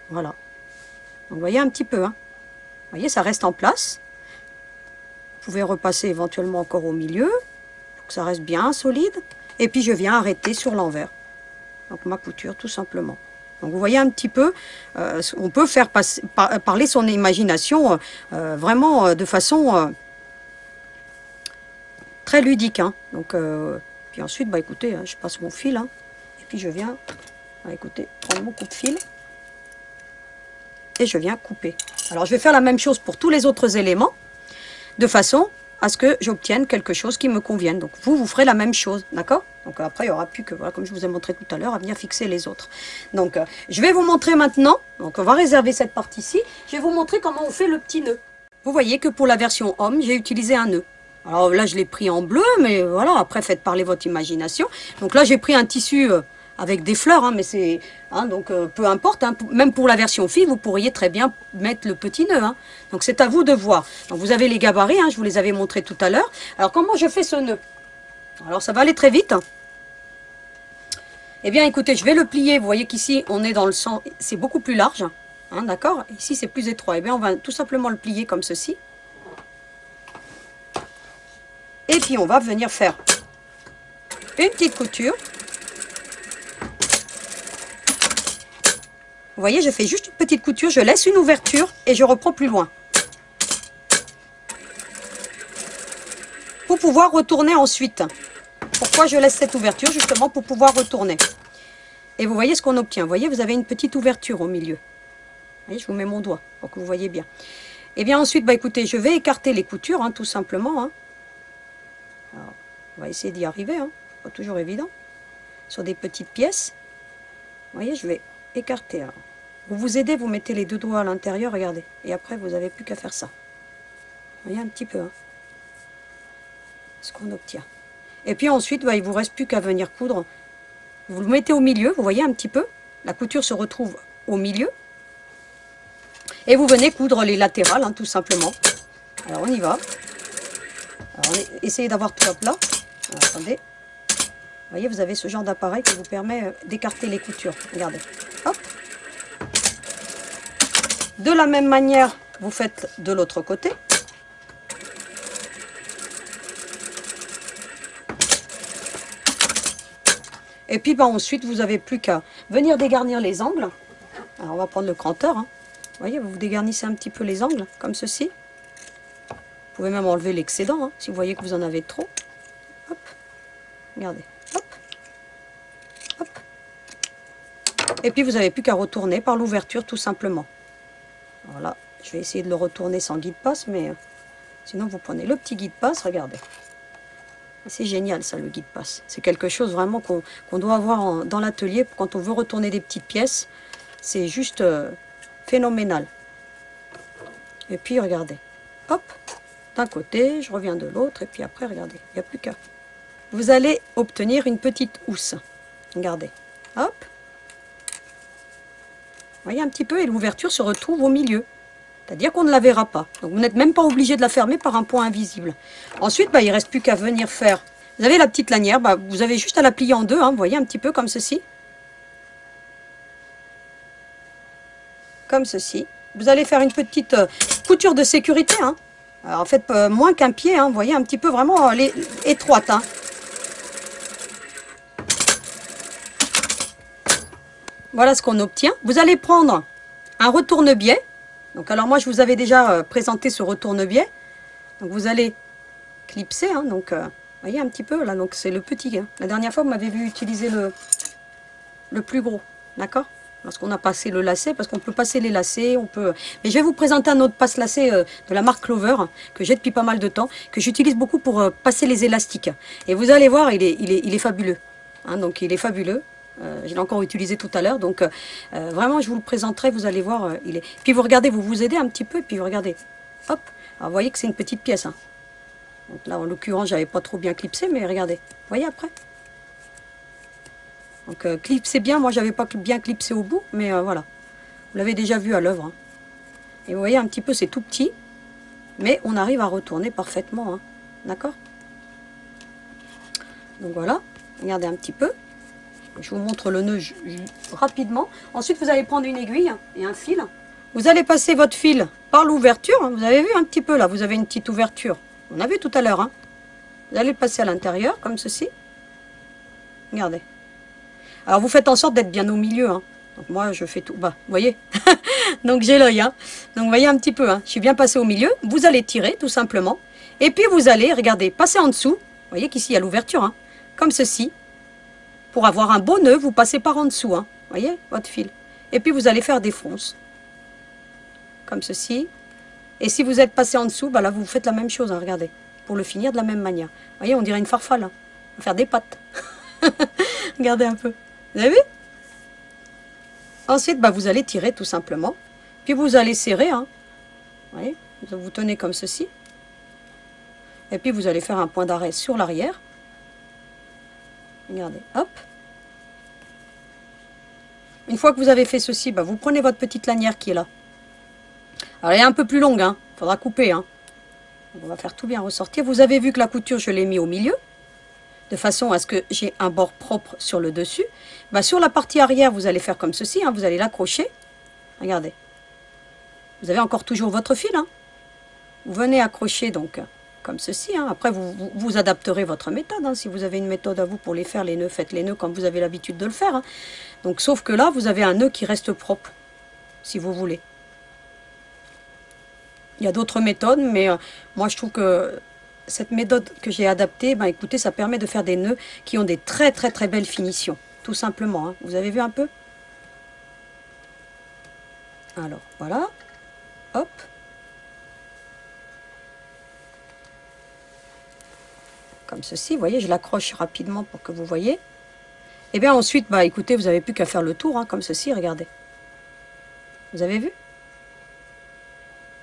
Voilà. Donc vous voyez un petit peu, hein. Vous voyez, ça reste en place. Vous pouvez repasser éventuellement encore au milieu, pour que ça reste bien solide. Et puis je viens arrêter sur l'envers. Donc ma couture, tout simplement. Donc vous voyez un petit peu, on peut faire parler son imagination vraiment de façon très ludique, hein. Donc, puis ensuite, bah écoutez, je passe mon fil, hein, et puis je viens, bah, écoutez, prendre mon coup de fil et je viens couper. Alors je vais faire la même chose pour tous les autres éléments, de façon à ce que j'obtienne quelque chose qui me convienne. Donc vous ferez la même chose, d'accord? Donc après, il n'y aura plus que, voilà, comme je vous ai montré tout à l'heure, à venir fixer les autres. Donc je vais vous montrer maintenant, donc on va réserver cette partie-ci, je vais vous montrer comment on fait le petit nœud. Vous voyez que pour la version homme, j'ai utilisé un nœud. Alors là, je l'ai pris en bleu, mais voilà, après, faites parler votre imagination. Donc là, j'ai pris un tissu avec des fleurs, hein, mais c'est, hein, donc peu importe, hein, même pour la version fille, vous pourriez très bien mettre le petit nœud, hein. Donc c'est à vous de voir. Donc vous avez les gabarits, hein, je vous les avais montrés tout à l'heure. Alors comment je fais ce nœud? Alors ça va aller très vite. Eh bien écoutez, je vais le plier. Vous voyez qu'ici on est dans le sens, c'est beaucoup plus large, hein, d'accord? Ici c'est plus étroit. Eh bien on va tout simplement le plier comme ceci. Et puis on va venir faire une petite couture. Vous voyez, je fais juste une petite couture, je laisse une ouverture et je reprends plus loin. Pour pouvoir retourner ensuite. Pourquoi je laisse cette ouverture? Justement pour pouvoir retourner. Et vous voyez ce qu'on obtient. Vous voyez, vous avez une petite ouverture au milieu. Vous voyez, je vous mets mon doigt pour que vous voyez bien. Et bien ensuite, bah écoutez, je vais écarter les coutures, hein, tout simplement, hein. Alors, on va essayer d'y arriver, hein. Pas toujours évident. Sur des petites pièces. Vous voyez, je vais écarter. Alors, vous vous aidez, vous mettez les deux doigts à l'intérieur, regardez. Et après, vous n'avez plus qu'à faire ça. Vous voyez un petit peu, hein, ce qu'on obtient. Et puis ensuite, bah, il ne vous reste plus qu'à venir coudre. Vous le mettez au milieu, vous voyez un petit peu. La couture se retrouve au milieu. Et vous venez coudre les latérales, hein, tout simplement. Alors, on y va. Alors, essayez d'avoir tout à plat. Alors, attendez. Vous voyez, vous avez ce genre d'appareil qui vous permet d'écarter les coutures. Regardez. Hop. De la même manière, vous faites de l'autre côté. Et puis bah, ensuite, vous n'avez plus qu'à venir dégarnir les angles. Alors on va prendre le cranteur. Hein. Vous voyez, vous dégarnissez un petit peu les angles, comme ceci. Vous pouvez même enlever l'excédent, hein, si vous voyez que vous en avez trop. Hop, regardez. Hop, hop. Et puis vous n'avez plus qu'à retourner par l'ouverture, tout simplement. Voilà, je vais essayer de le retourner sans guide-passe, mais sinon vous prenez le petit guide-passe, regardez. C'est génial ça, le guide-passe. C'est quelque chose vraiment qu'on doit avoir dans l'atelier quand on veut retourner des petites pièces. C'est juste phénoménal. Et puis regardez, hop, d'un côté, je reviens de l'autre, et puis après, regardez, il n'y a plus qu'à. Vous allez obtenir une petite housse. Regardez, hop. Vous voyez un petit peu, et l'ouverture se retrouve au milieu. C'est-à-dire qu'on ne la verra pas. Donc vous n'êtes même pas obligé de la fermer par un point invisible. Ensuite, bah, il ne reste plus qu'à venir faire. Vous avez la petite lanière, bah, vous avez juste à la plier en deux, hein, vous voyez un petit peu comme ceci. Comme ceci. Vous allez faire une petite couture de sécurité. Hein. Alors, en fait, moins qu'un pied, hein, vous voyez un petit peu vraiment étroite. Hein. Voilà ce qu'on obtient. Vous allez prendre un retourne-biais. Donc, alors moi, je vous avais déjà présenté ce retourne-biais. Donc, vous allez clipser. Hein, donc, vous voyez un petit peu là. Donc, c'est le petit. Hein. La dernière fois, vous m'avez vu utiliser le plus gros. D'accord? Lorsqu'on a passé le lacet, parce qu'on peut passer les lacets, on peut. Mais je vais vous présenter un autre passe-lacet de la marque Clover que j'ai depuis pas mal de temps, que j'utilise beaucoup pour passer les élastiques. Et vous allez voir, il est fabuleux. Hein, donc, il est fabuleux. Je l'ai encore utilisé tout à l'heure, donc vraiment je vous le présenterai, vous allez voir, il est. Puis vous regardez, vous vous aidez un petit peu, et puis vous regardez, hop, alors vous voyez que c'est une petite pièce. Hein. Donc là en l'occurrence j'avais pas trop bien clipsé, mais regardez, vous voyez après. Donc clipsez bien, moi j'avais pas bien clipsé au bout, mais voilà, vous l'avez déjà vu à l'œuvre. Hein. Et vous voyez un petit peu, c'est tout petit, mais on arrive à retourner parfaitement, hein. D'accord. Donc voilà, regardez un petit peu. Je vous montre le nœud rapidement. Ensuite, vous allez prendre une aiguille et un fil. Vous allez passer votre fil par l'ouverture. Vous avez vu un petit peu là, vous avez une petite ouverture. On a vu tout à l'heure. Hein. Vous allez le passer à l'intérieur, comme ceci. Regardez. Alors, vous faites en sorte d'être bien au milieu. Hein. Donc, moi, je fais tout. Bah, vous voyez. Donc, j'ai l'œil. Hein. Donc, vous voyez un petit peu. Hein. Je suis bien passé au milieu. Vous allez tirer, tout simplement. Et puis, vous allez, regardez, passer en dessous. Vous voyez qu'ici, il y a l'ouverture. Hein. Comme ceci. Pour avoir un beau nœud, vous passez par en dessous, hein. Voyez, votre fil. Et puis vous allez faire des fronces. Comme ceci. Et si vous êtes passé en dessous, bah là vous faites la même chose, hein, regardez. Pour le finir de la même manière. Voyez, on dirait une farfalle. Hein. On va faire des pattes. Regardez un peu. Vous avez vu? Ensuite, bah, vous allez tirer tout simplement. Puis vous allez serrer. Hein. Voyez, vous tenez comme ceci. Et puis vous allez faire un point d'arrêt sur l'arrière. Regardez, hop. Une fois que vous avez fait ceci, bah, vous prenez votre petite lanière qui est là. Alors, elle est un peu plus longue, hein. Il faudra couper. Hein. On va faire tout bien ressortir. Vous avez vu que la couture, je l'ai mis au milieu, de façon à ce que j'ai un bord propre sur le dessus. Bah, sur la partie arrière, vous allez faire comme ceci. Hein. Vous allez l'accrocher. Regardez. Vous avez encore toujours votre fil. Hein. Vous venez accrocher donc comme ceci. Hein. Après, vous adapterez votre méthode. Hein. Si vous avez une méthode à vous pour les faire, les nœuds, faites les nœuds comme vous avez l'habitude de le faire. Hein. Donc, sauf que là, vous avez un nœud qui reste propre, si vous voulez. Il y a d'autres méthodes, mais moi, je trouve que cette méthode que j'ai adaptée, ben, écoutez, ça permet de faire des nœuds qui ont des très, très, très belles finitions. Tout simplement. Hein. Vous avez vu un peu? Alors, voilà. Hop. Comme ceci, vous voyez, je l'accroche rapidement pour que vous voyez. Et bien ensuite, bah écoutez, vous n'avez plus qu'à faire le tour, hein, comme ceci, regardez. Vous avez vu?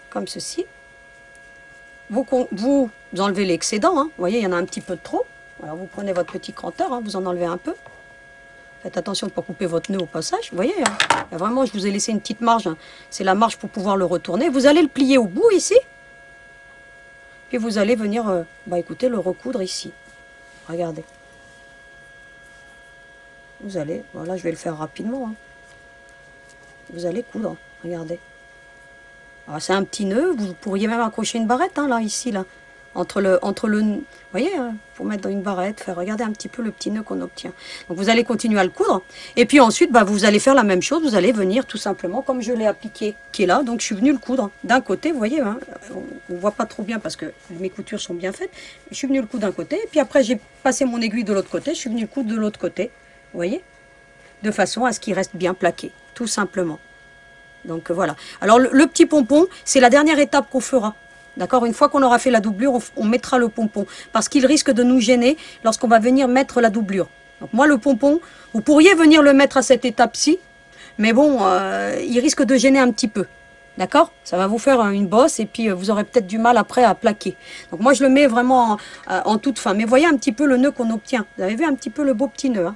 Comme ceci. Vous enlevez l'excédent, hein, vous voyez, il y en a un petit peu de trop. Alors vous prenez votre petit cranteur, hein, vous en enlevez un peu. Faites attention de ne pas couper votre nœud au passage, vous voyez. Hein, vraiment, je vous ai laissé une petite marge, hein, c'est la marge pour pouvoir le retourner. Vous allez le plier au bout ici. Puis vous allez venir, bah écoutez, le recoudre ici. Regardez. Vous allez, voilà, je vais le faire rapidement. Hein. Vous allez coudre, regardez. Alors c'est un petit nœud, vous pourriez même accrocher une barrette, hein, là, ici, là. vous voyez, pour mettre dans une barrette, faire regarder un petit peu le petit nœud qu'on obtient. Donc vous allez continuer à le coudre, et puis ensuite, bah, vous allez faire la même chose, vous allez venir tout simplement, comme je l'ai appliqué, qui est là, donc je suis venue le coudre d'un côté, vous voyez, hein, on ne voit pas trop bien parce que mes coutures sont bien faites, je suis venue le coudre d'un côté, et puis après j'ai passé mon aiguille de l'autre côté, je suis venue le coudre de l'autre côté, vous voyez, de façon à ce qu'il reste bien plaqué, tout simplement. Donc voilà. Alors le petit pompon, c'est la dernière étape qu'on fera. D'accord? Une fois qu'on aura fait la doublure, on mettra le pompon. Parce qu'il risque de nous gêner lorsqu'on va venir mettre la doublure. Donc moi, le pompon, vous pourriez venir le mettre à cette étape-ci. Mais bon, il risque de gêner un petit peu. D'accord? Ça va vous faire une bosse et puis vous aurez peut-être du mal après à plaquer. Donc moi, je le mets vraiment en toute fin. Mais voyez un petit peu le nœud qu'on obtient. Vous avez vu un petit peu le beau petit nœud, hein?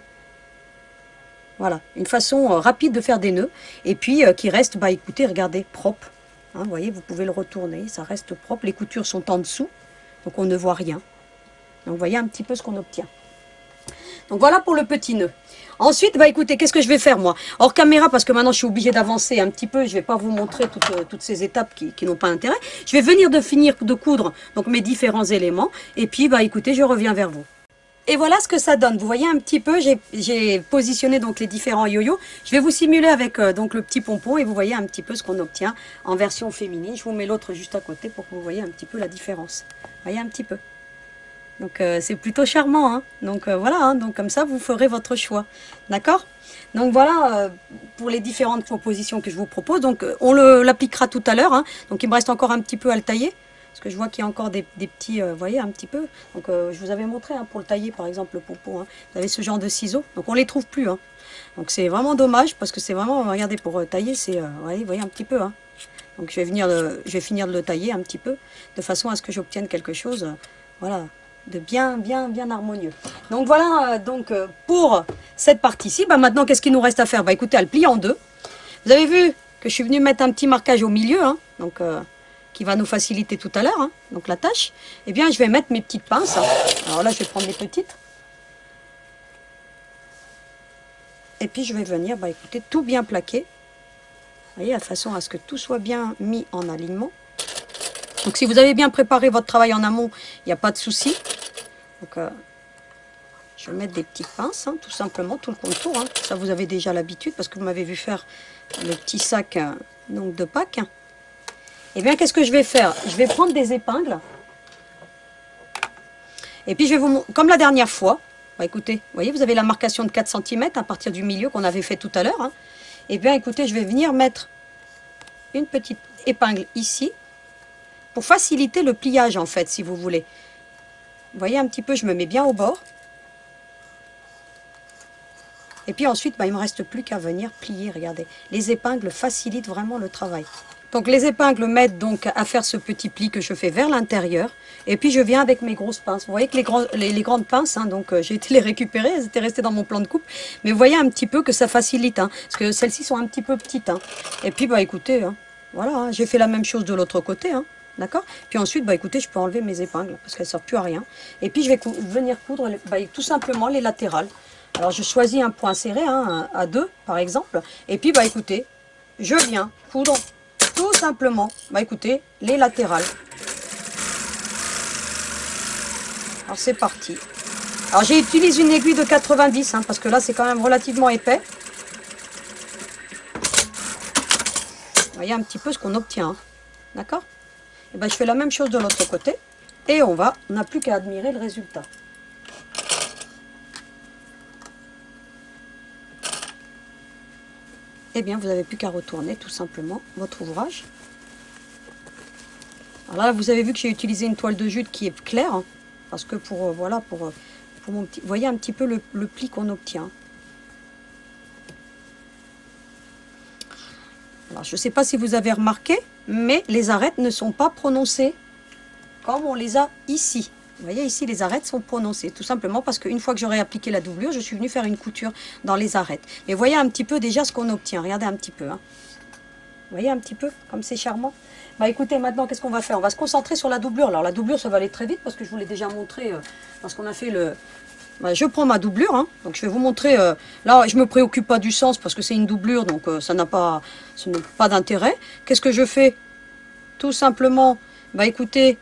Voilà, une façon rapide de faire des nœuds. Et puis qui reste, bah écoutez, regardez, propre. Hein, vous voyez, vous pouvez le retourner, ça reste propre. Les coutures sont en dessous, donc on ne voit rien. Donc vous voyez un petit peu ce qu'on obtient. Donc voilà pour le petit nœud. Ensuite, bah écoutez, qu'est-ce que je vais faire moi? Hors caméra, parce que maintenant je suis obligée d'avancer un petit peu, je ne vais pas vous montrer toutes ces étapes qui n'ont pas intérêt. Je vais venir de finir de coudre donc mes différents éléments. Et puis, bah écoutez, je reviens vers vous. Et voilà ce que ça donne. Vous voyez un petit peu, j'ai positionné donc les différents yo-yo. Je vais vous simuler avec donc le petit pompon et vous voyez un petit peu ce qu'on obtient en version féminine. Je vous mets l'autre juste à côté pour que vous voyez un petit peu la différence. Vous voyez un petit peu. Donc c'est plutôt charmant, hein. Donc voilà, hein. Donc comme ça vous ferez votre choix. D'accord? Donc voilà pour les différentes compositions que je vous propose. Donc on l'appliquera tout à l'heure, hein. Donc il me reste encore un petit peu à le tailler. Parce que je vois qu'il y a encore des petits, vous voyez, un petit peu. Donc je vous avais montré hein, pour le tailler, par exemple, le pompon. Hein. Vous avez ce genre de ciseaux. Donc on ne les trouve plus. Hein. Donc c'est vraiment dommage parce que c'est vraiment, regardez, pour tailler, c'est, vous voyez un petit peu. Hein. Donc je vais finir de le tailler un petit peu, de façon à ce que j'obtienne quelque chose, voilà, de bien harmonieux. Donc voilà, donc pour cette partie-ci, bah, maintenant qu'est-ce qu'il nous reste à faire? Bah écoutez, à le plier en deux. Vous avez vu que je suis venue mettre un petit marquage au milieu, hein, donc qui va nous faciliter tout à l'heure, hein, donc la tâche. Eh bien, je vais mettre mes petites pinces. Hein. Alors là, je vais prendre les petites. Et puis, je vais venir, bah, écoutez, tout bien plaquer. Vous voyez, de façon à ce que tout soit bien mis en alignement. Donc, si vous avez bien préparé votre travail en amont, il n'y a pas de souci. Donc, je vais mettre des petites pinces, hein, tout simplement, tout le contour. Hein. Ça, vous avez déjà l'habitude parce que vous m'avez vu faire le petit sac donc de Pâques. Eh bien, qu'est-ce que je vais faire? Je vais prendre des épingles. Et puis, je vais vous, comme la dernière fois, bah, écoutez, vous voyez, vous avez la marcation de 4 cm à partir du milieu qu'on avait fait tout à l'heure. Hein. Eh bien, écoutez, je vais venir mettre une petite épingle ici pour faciliter le pliage, en fait, si vous voulez. Vous voyez un petit peu, je me mets bien au bord. Et puis ensuite, bah, il ne me reste plus qu'à venir plier, regardez. Les épingles facilitent vraiment le travail. Donc les épingles m'aident donc à faire ce petit pli que je fais vers l'intérieur. Et puis je viens avec mes grosses pinces. Vous voyez que les grandes pinces, hein, donc j'ai été les récupérer, elles étaient restées dans mon plan de coupe. Mais vous voyez un petit peu que ça facilite, hein, parce que celles-ci sont un petit peu petites. Hein. Et puis bah écoutez, hein, voilà, hein, j'ai fait la même chose de l'autre côté. Hein, d'accord? Puis ensuite, bah écoutez, je peux enlever mes épingles parce qu'elles ne servent plus à rien. Et puis je vais venir coudre bah, tout simplement les latérales. Alors je choisis un point serré, hein, à 2 par exemple. Et puis bah écoutez, je viens coudre tout simplement, bah écoutez, les latérales. Alors c'est parti. Alors j'utilise une aiguille de 90, hein, parce que là c'est quand même relativement épais. Vous voyez un petit peu ce qu'on obtient, hein. D'accord? Et ben je fais la même chose de l'autre côté. Et on n'a plus qu'à admirer le résultat. Eh bien, vous n'avez plus qu'à retourner tout simplement votre ouvrage. Alors là, vous avez vu que j'ai utilisé une toile de jute qui est claire, hein, parce que pour mon petit, vous voyez un petit peu le pli qu'on obtient. Alors, je ne sais pas si vous avez remarqué, mais les arêtes ne sont pas prononcées comme on les a ici. Vous voyez, ici, les arêtes sont prononcées, tout simplement parce qu'une fois que j'aurai appliqué la doublure, je suis venue faire une couture dans les arêtes. Mais voyez un petit peu déjà ce qu'on obtient. Regardez un petit peu. Hein. Vous voyez un petit peu comme c'est charmant. Bah écoutez, maintenant, qu'est-ce qu'on va faire? On va se concentrer sur la doublure. Alors, la doublure, ça va aller très vite parce que je vous l'ai déjà montré lorsqu'on a fait le... Bah, je prends ma doublure, hein. Donc je vais vous montrer. Là, je ne me préoccupe pas du sens parce que c'est une doublure, donc ça n'a pas d'intérêt. Qu'est-ce que je fais? Tout simplement, bah écoutez...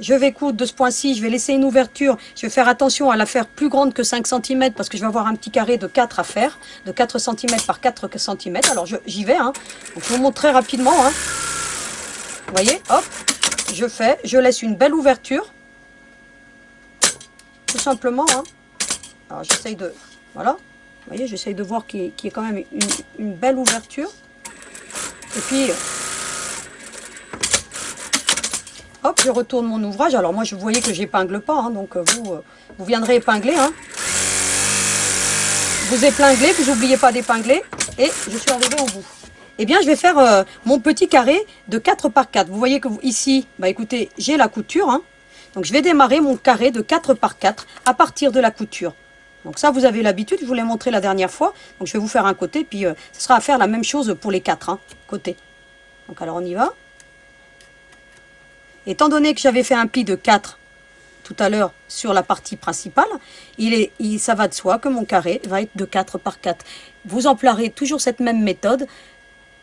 Je vais coudre de ce point-ci, je vais laisser une ouverture. Je vais faire attention à la faire plus grande que 5 cm parce que je vais avoir un petit carré de 4 à faire, de 4 cm par 4 cm. Alors j'y vais, hein. Donc, je vous montre très rapidement, hein. Vous voyez, hop, je laisse une belle ouverture. Tout simplement, hein. Alors j'essaye de, voilà, vous voyez, j'essaye de voir qu'il y ait quand même une belle ouverture. Et puis, hop, je retourne mon ouvrage. Alors moi, vous voyez que j'épingle pas, hein, donc vous viendrez épingler, hein. Vous épinglez, vous n'oubliez pas d'épingler. Et je suis arrivée au bout. Eh bien, je vais faire mon petit carré de 4 par 4. Vous voyez que ici, bah écoutez, j'ai la couture, hein. Donc je vais démarrer mon carré de 4 par 4 à partir de la couture. Donc ça, vous avez l'habitude, je vous l'ai montré la dernière fois. Donc je vais vous faire un côté, puis ce sera à faire la même chose pour les 4 hein, côtés. Donc alors on y va. Étant donné que j'avais fait un pli de 4 tout à l'heure sur la partie principale, ça va de soi que mon carré va être de 4 par 4. Vous emploierez toujours cette même méthode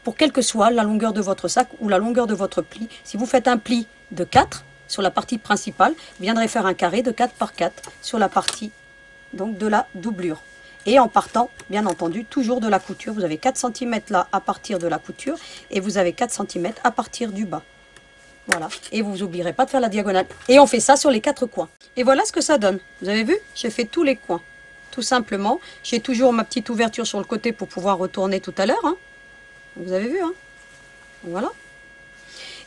pour quelle que soit la longueur de votre sac ou la longueur de votre pli. Si vous faites un pli de 4 sur la partie principale, vous viendrez faire un carré de 4 par 4 sur la partie donc de la doublure. Et en partant, bien entendu, toujours de la couture. Vous avez 4 cm là à partir de la couture et vous avez 4 cm à partir du bas. Voilà. Et vous n'oublierez pas de faire la diagonale. Et on fait ça sur les 4 coins. Et voilà ce que ça donne. Vous avez vu? J'ai fait tous les coins. Tout simplement. J'ai toujours ma petite ouverture sur le côté pour pouvoir retourner tout à l'heure. Hein. Vous avez vu, hein? Voilà.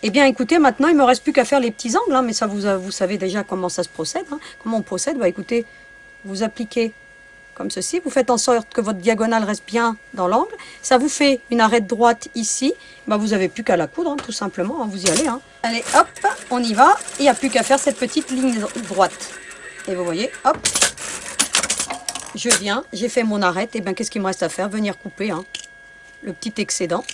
Eh bien, écoutez, maintenant, il ne me reste plus qu'à faire les petits angles. Hein, mais ça, vous savez déjà comment ça se procède. Hein. Comment on procède? Bah, écoutez, vous appliquez comme ceci. Vous faites en sorte que votre diagonale reste bien dans l'angle. Ça vous fait une arête droite ici. Bah, vous n'avez plus qu'à la coudre, hein, tout simplement. Hein, vous y allez. Hein. Allez, hop, on y va. Il n'y a plus qu'à faire cette petite ligne droite. Et vous voyez, hop. Je viens, j'ai fait mon arête. Et bien, qu'est-ce qu'il me reste à faire? Venir couper hein, le petit excédent.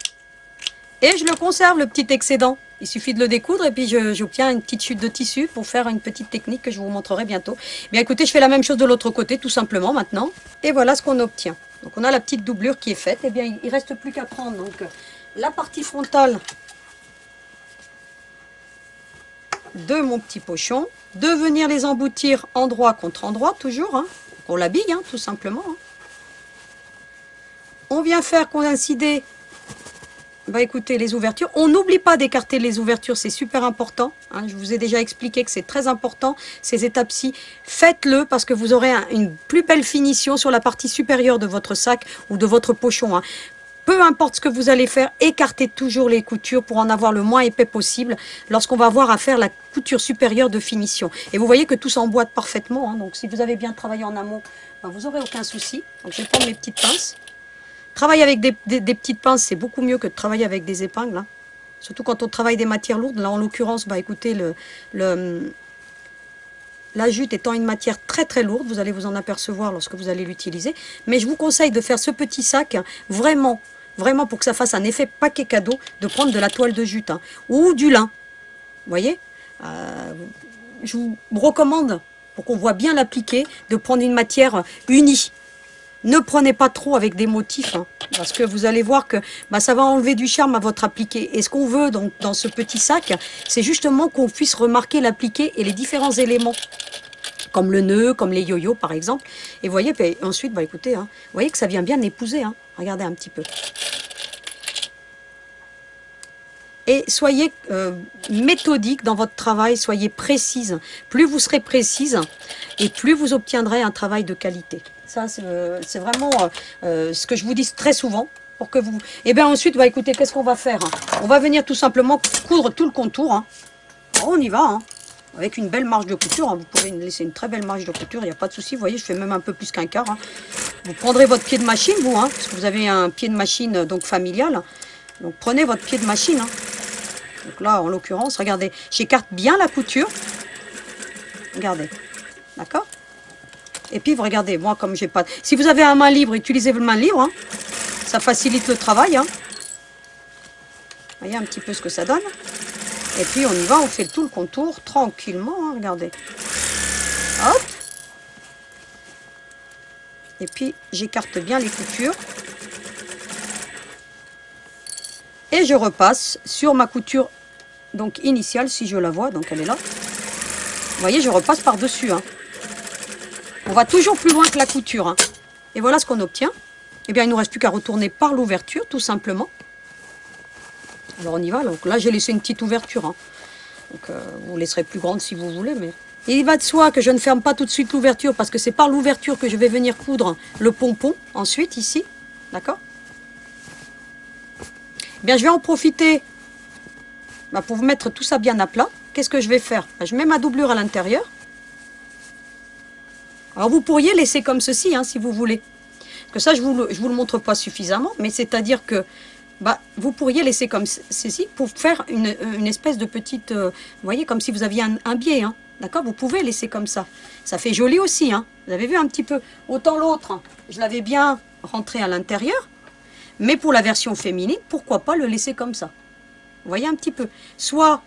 Et je le conserve, le petit excédent. Il suffit de le découdre et puis j'obtiens une petite chute de tissu pour faire une petite technique que je vous montrerai bientôt. Bien écoutez, je fais la même chose de l'autre côté tout simplement maintenant. Et voilà ce qu'on obtient. Donc on a la petite doublure qui est faite. Et bien il ne reste plus qu'à prendre donc, la partie frontale de mon petit pochon. De venir les emboutir endroit contre endroit toujours. Hein, pour la bille hein, tout simplement. Hein. On vient faire coïncider... Bah écoutez, les ouvertures, on n'oublie pas d'écarter les ouvertures, c'est super important. Hein, je vous ai déjà expliqué que c'est très important, ces étapes-ci. Faites-le parce que vous aurez une plus belle finition sur la partie supérieure de votre sac ou de votre pochon. Hein. Peu importe ce que vous allez faire, écartez toujours les coutures pour en avoir le moins épais possible lorsqu'on va avoir à faire la couture supérieure de finition. Et vous voyez que tout s'emboîte parfaitement. Hein, donc si vous avez bien travaillé en amont, bah, vous n'aurez aucun souci. Donc je vais prendre mes petites pinces. Travailler avec des petites pinces, c'est beaucoup mieux que de travailler avec des épingles. Hein. Surtout quand on travaille des matières lourdes. Là, en l'occurrence, bah, écoutez, la jute étant une matière très très lourde, vous allez vous en apercevoir lorsque vous allez l'utiliser. Mais je vous conseille de faire ce petit sac vraiment, vraiment pour que ça fasse un effet paquet cadeau, de prendre de la toile de jute hein, ou du lin. Vous voyez je vous recommande, pour qu'on voit bien l'appliquer, de prendre une matière unie. Ne prenez pas trop avec des motifs, hein, parce que vous allez voir que bah, ça va enlever du charme à votre appliqué. Et ce qu'on veut donc, dans ce petit sac, c'est justement qu'on puisse remarquer l'appliqué et les différents éléments, comme le nœud, comme les yo-yo par exemple. Et vous voyez, puis ensuite, bah, écoutez, hein, vous voyez que ça vient bien épouser. Hein. Regardez un petit peu. Et soyez méthodique dans votre travail, soyez précise. Plus vous serez précise, et plus vous obtiendrez un travail de qualité. Ça, c'est vraiment ce que je vous dis très souvent. Pour que vous... Et bien ensuite, bah, écoutez, qu'est-ce qu'on va faire hein? On va venir tout simplement coudre tout le contour. Hein. On y va, hein. Avec une belle marge de couture. Hein. Vous pouvez laisser une très belle marge de couture, il n'y a pas de souci. Vous voyez, je fais même un peu plus qu'un quart. Hein. Vous prendrez votre pied de machine, vous, hein, parce que vous avez un pied de machine donc familial. Donc prenez votre pied de machine. Hein. Donc là, en l'occurrence, regardez, j'écarte bien la couture. Regardez, d'accord? Et puis, vous regardez, moi, comme j'ai pas... Si vous avez un main libre, utilisez le main libre. Hein. Ça facilite le travail. Hein. Voyez un petit peu ce que ça donne. Et puis, on y va, on fait tout le contour tranquillement. Hein, regardez. Hop. Et puis, j'écarte bien les coutures. Et je repasse sur ma couture donc initiale, si je la vois. Donc, elle est là. Vous voyez, je repasse par-dessus. Hein. On va toujours plus loin que la couture. Hein. Et voilà ce qu'on obtient. Eh bien, il ne nous reste plus qu'à retourner par l'ouverture, tout simplement. Alors, on y va. Donc là, j'ai laissé une petite ouverture. Hein. Donc, vous laisserez plus grande si vous voulez. Mais et il va de soi que je ne ferme pas tout de suite l'ouverture parce que c'est par l'ouverture que je vais venir coudre le pompon. Ensuite, ici. D'accord? Eh bien, je vais en profiter pour vous mettre tout ça bien à plat. Qu'est-ce que je vais faire? Je mets ma doublure à l'intérieur. Alors, vous pourriez laisser comme ceci, hein, si vous voulez. Parce que ça, je vous le montre pas suffisamment, mais c'est-à-dire que vous pourriez laisser comme ceci pour faire une espèce de petite... vous voyez, comme si vous aviez un biais. Hein, d'accord? Vous pouvez laisser comme ça. Ça fait joli aussi. Hein, vous avez vu un petit peu. Autant l'autre, je l'avais bien rentré à l'intérieur. Mais pour la version féminine, pourquoi pas le laisser comme ça? Vous voyez un petit peu. Soit,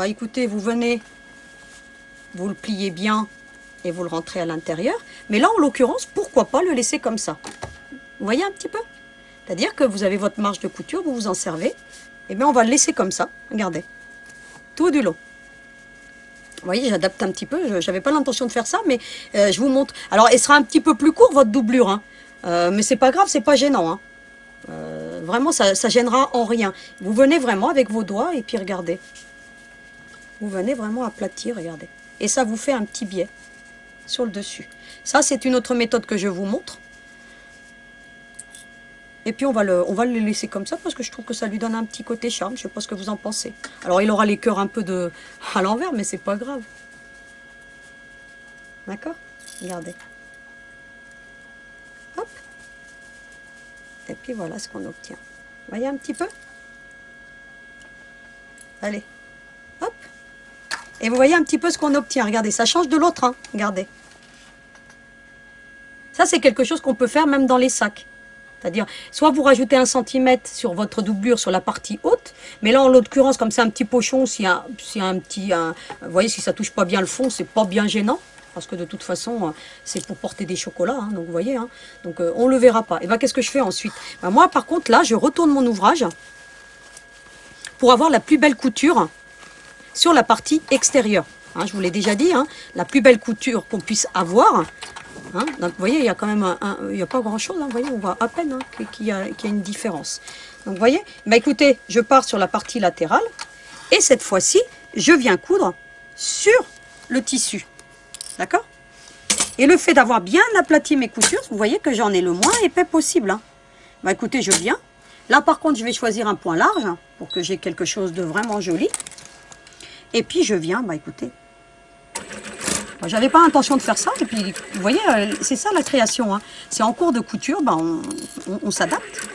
écoutez, vous venez, vous le pliez bien et vous le rentrez à l'intérieur. Mais là, en l'occurrence, pourquoi pas le laisser comme ça? Vous voyez un petit peu? C'est-à-dire que vous avez votre marge de couture, vous vous en servez. Et bien, on va le laisser comme ça. Regardez. Tout du long. Vous voyez, j'adapte un petit peu. Je n'avais pas l'intention de faire ça, mais je vous montre. Alors, elle sera un petit peu plus court, votre doublure. Hein. Mais c'est pas grave, c'est pas gênant. Hein. Vraiment, ça gênera en rien. Vous venez vraiment avec vos doigts et puis regardez. Vous venez vraiment aplatir, regardez. Et ça vous fait un petit biais sur le dessus. Ça, c'est une autre méthode que je vous montre. Et puis on va le laisser comme ça parce que je trouve que ça lui donne un petit côté charme. Je ne sais pas ce que vous en pensez. Alors il aura les cœurs un peu à l'envers, mais c'est pas grave. D'accord? Regardez. Hop. Et puis voilà ce qu'on obtient. Vous voyez un petit peu? Allez. Hop. Et vous voyez un petit peu ce qu'on obtient. Regardez, ça change de l'autre. Hein. Regardez. Ça, c'est quelque chose qu'on peut faire même dans les sacs. C'est-à-dire, soit vous rajoutez 1 centimètre sur votre doublure sur la partie haute, mais là, en l'occurrence, comme c'est un petit pochon, s'il y a vous voyez, si ça touche pas bien le fond, c'est pas bien gênant, parce que de toute façon, c'est pour porter des chocolats, hein, donc vous voyez, hein, donc on le verra pas. Et bien, qu'est-ce que je fais ensuite? Moi, par contre, là, je retourne mon ouvrage pour avoir la plus belle couture sur la partie extérieure. Hein, je vous l'ai déjà dit, hein, la plus belle couture qu'on puisse avoir. Hein, donc vous voyez, il y a quand même il n'y a pas grand chose, hein, vous voyez, on voit à peine hein, qu'il y a une différence. Donc vous voyez, écoutez, je pars sur la partie latérale et cette fois-ci, je viens coudre sur le tissu. D'accord? Et le fait d'avoir bien aplati mes coutures, vous voyez que j'en ai le moins épais possible. Hein. Écoutez, je viens. Là par contre, je vais choisir un point large hein, pour que j'ai quelque chose de vraiment joli. Et puis je viens, écoutez. J'avais pas l'intention de faire ça, et puis vous voyez, c'est ça la création. Hein. C'est en cours de couture, on s'adapte.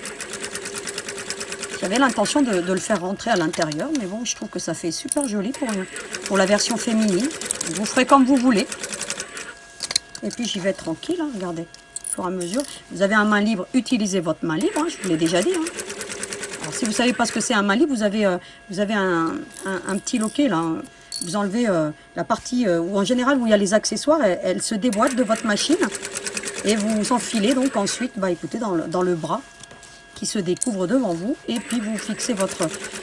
J'avais l'intention de le faire rentrer à l'intérieur, mais bon, je trouve que ça fait super joli pour la version féminine. Vous ferez comme vous voulez. Et puis j'y vais tranquille, hein, regardez. Au fur et à mesure, vous avez un main libre, utilisez votre main libre, hein, je vous l'ai déjà dit. Hein. Alors si vous ne savez pas ce que c'est un main libre, vous avez un petit loquet là. Hein. Vous enlevez la partie où en général où il y a les accessoires, elle se déboîte de votre machine et vous enfilez donc ensuite, écoutez, dans le bras qui se découvre devant vous et puis vous fixez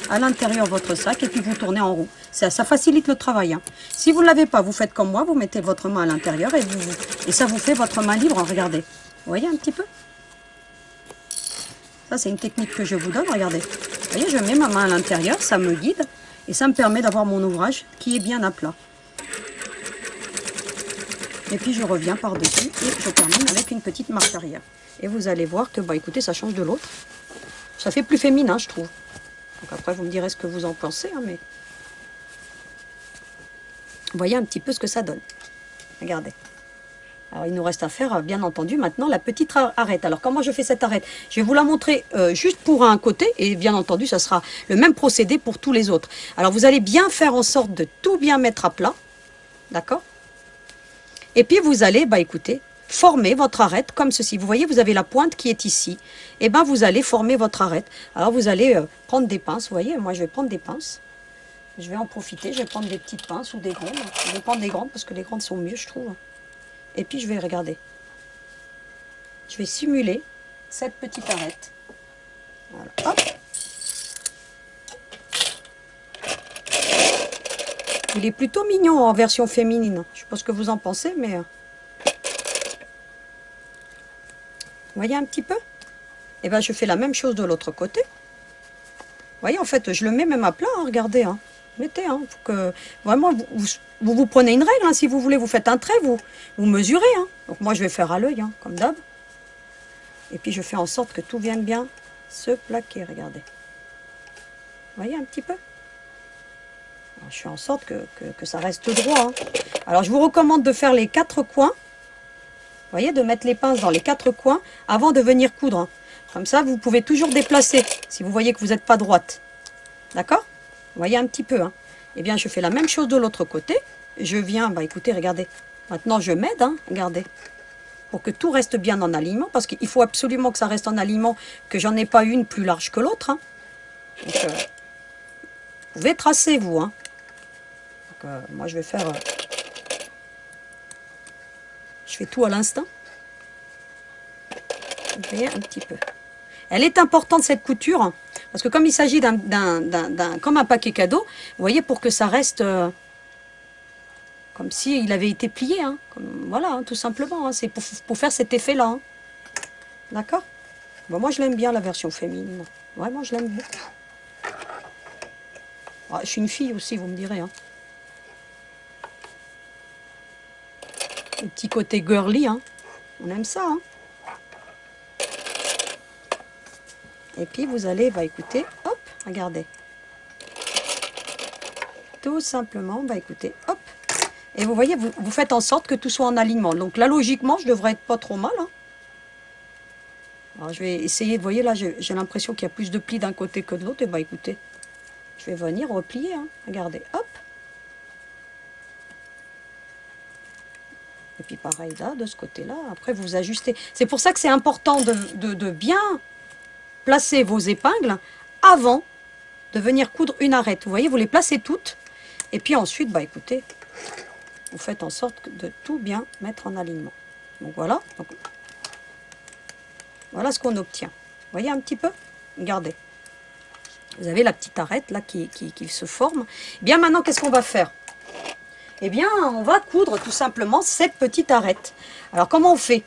à l'intérieur votre sac et puis vous tournez en roue. Ça facilite le travail. Hein. Si vous ne l'avez pas, vous faites comme moi, vous mettez votre main à l'intérieur et ça vous fait votre main libre. Regardez, vous voyez un petit peu? Ça c'est une technique que je vous donne, regardez. Vous voyez, je mets ma main à l'intérieur, ça me guide. Et ça me permet d'avoir mon ouvrage qui est bien à plat. Et puis je reviens par-dessus et je termine avec une petite marche arrière. Et vous allez voir que, écoutez, ça change de l'autre. Ça fait plus féminin, je trouve. Donc après, vous me direz ce que vous en pensez. Hein, mais vous voyez un petit peu ce que ça donne. Regardez. Alors, il nous reste à faire, bien entendu, maintenant, la petite arête. Alors, comment je fais cette arête? Je vais vous la montrer juste pour un côté. Et bien entendu, ça sera le même procédé pour tous les autres. Alors, vous allez bien faire en sorte de tout bien mettre à plat. D'accord? Et puis, vous allez, écoutez, former votre arête comme ceci. Vous voyez, vous avez la pointe qui est ici. Et vous allez former votre arête. Alors, vous allez prendre des pinces. Vous voyez, moi, je vais prendre des pinces. Je vais en profiter. Je vais prendre des petites pinces ou des grandes. Je vais prendre des grandes parce que les grandes sont mieux, je trouve. Et puis je vais regarder. Je vais simuler cette petite arête. Voilà. Hop. Il est plutôt mignon en version féminine. Je sais pas ce que vous en pensez, mais... Vous voyez un petit peu? Et bien, je fais la même chose de l'autre côté. Vous voyez, en fait, je le mets même à plat, hein, regardez. Hein. Mettez, hein, faut que... Vraiment, vous prenez une règle, hein, si vous voulez, vous faites un trait, vous mesurez. Hein. Donc moi, je vais faire à l'œil, hein, comme d'hab. Et puis, je fais en sorte que tout vienne bien se plaquer, regardez. Vous voyez un petit peu? Alors, je fais en sorte que ça reste droit. Hein. Alors, je vous recommande de faire les 4 coins. Vous voyez, de mettre les pinces dans les 4 coins avant de venir coudre. Hein. Comme ça, vous pouvez toujours déplacer si vous voyez que vous n'êtes pas droite. D'accord? Vous voyez un petit peu. Hein. Eh bien, je fais la même chose de l'autre côté. Je viens, bah écoutez, regardez. Maintenant, je m'aide, hein, regardez. Pour que tout reste bien en alignement. Parce qu'il faut absolument que ça reste en alignement, que j'en ai pas une plus large que l'autre. Hein. Donc, vous pouvez tracer, vous. Hein. Donc, moi, je vais faire... je fais tout à l'instinct. Vous voyez un petit peu. Elle est importante cette couture, parce que comme il s'agit comme un paquet cadeau, vous voyez, pour que ça reste comme s'il avait été plié. Hein, voilà, hein, tout simplement. Hein, c'est pour faire cet effet-là. Hein. D'accord? Bon, moi, je l'aime bien, la version féminine. Vraiment, je l'aime beaucoup. Ah, je suis une fille aussi, vous me direz. Hein. Le petit côté girly, hein. On aime ça. Hein. Et puis vous allez, bah écoutez, hop, regardez. Tout simplement, bah écoutez, hop. Et vous voyez, vous faites en sorte que tout soit en alignement. Donc là, logiquement, je devrais être pas trop mal. Hein. Alors je vais essayer, vous voyez là, j'ai l'impression qu'il y a plus de plis d'un côté que de l'autre. Et bah écoutez, je vais venir replier, hein. Regardez, hop. Et puis pareil là, de ce côté-là, après vous ajustez. C'est pour ça que c'est important de bien placer vos épingles avant de venir coudre une arête. Vous voyez, vous les placez toutes. Et puis ensuite, bah écoutez, vous faites en sorte de tout bien mettre en alignement. Donc voilà. Donc, voilà ce qu'on obtient. Vous voyez un petit peu? Regardez. Vous avez la petite arête là qui se forme. Bien maintenant, qu'est-ce qu'on va faire? Eh bien, on va coudre tout simplement cette petite arête. Alors, comment on fait?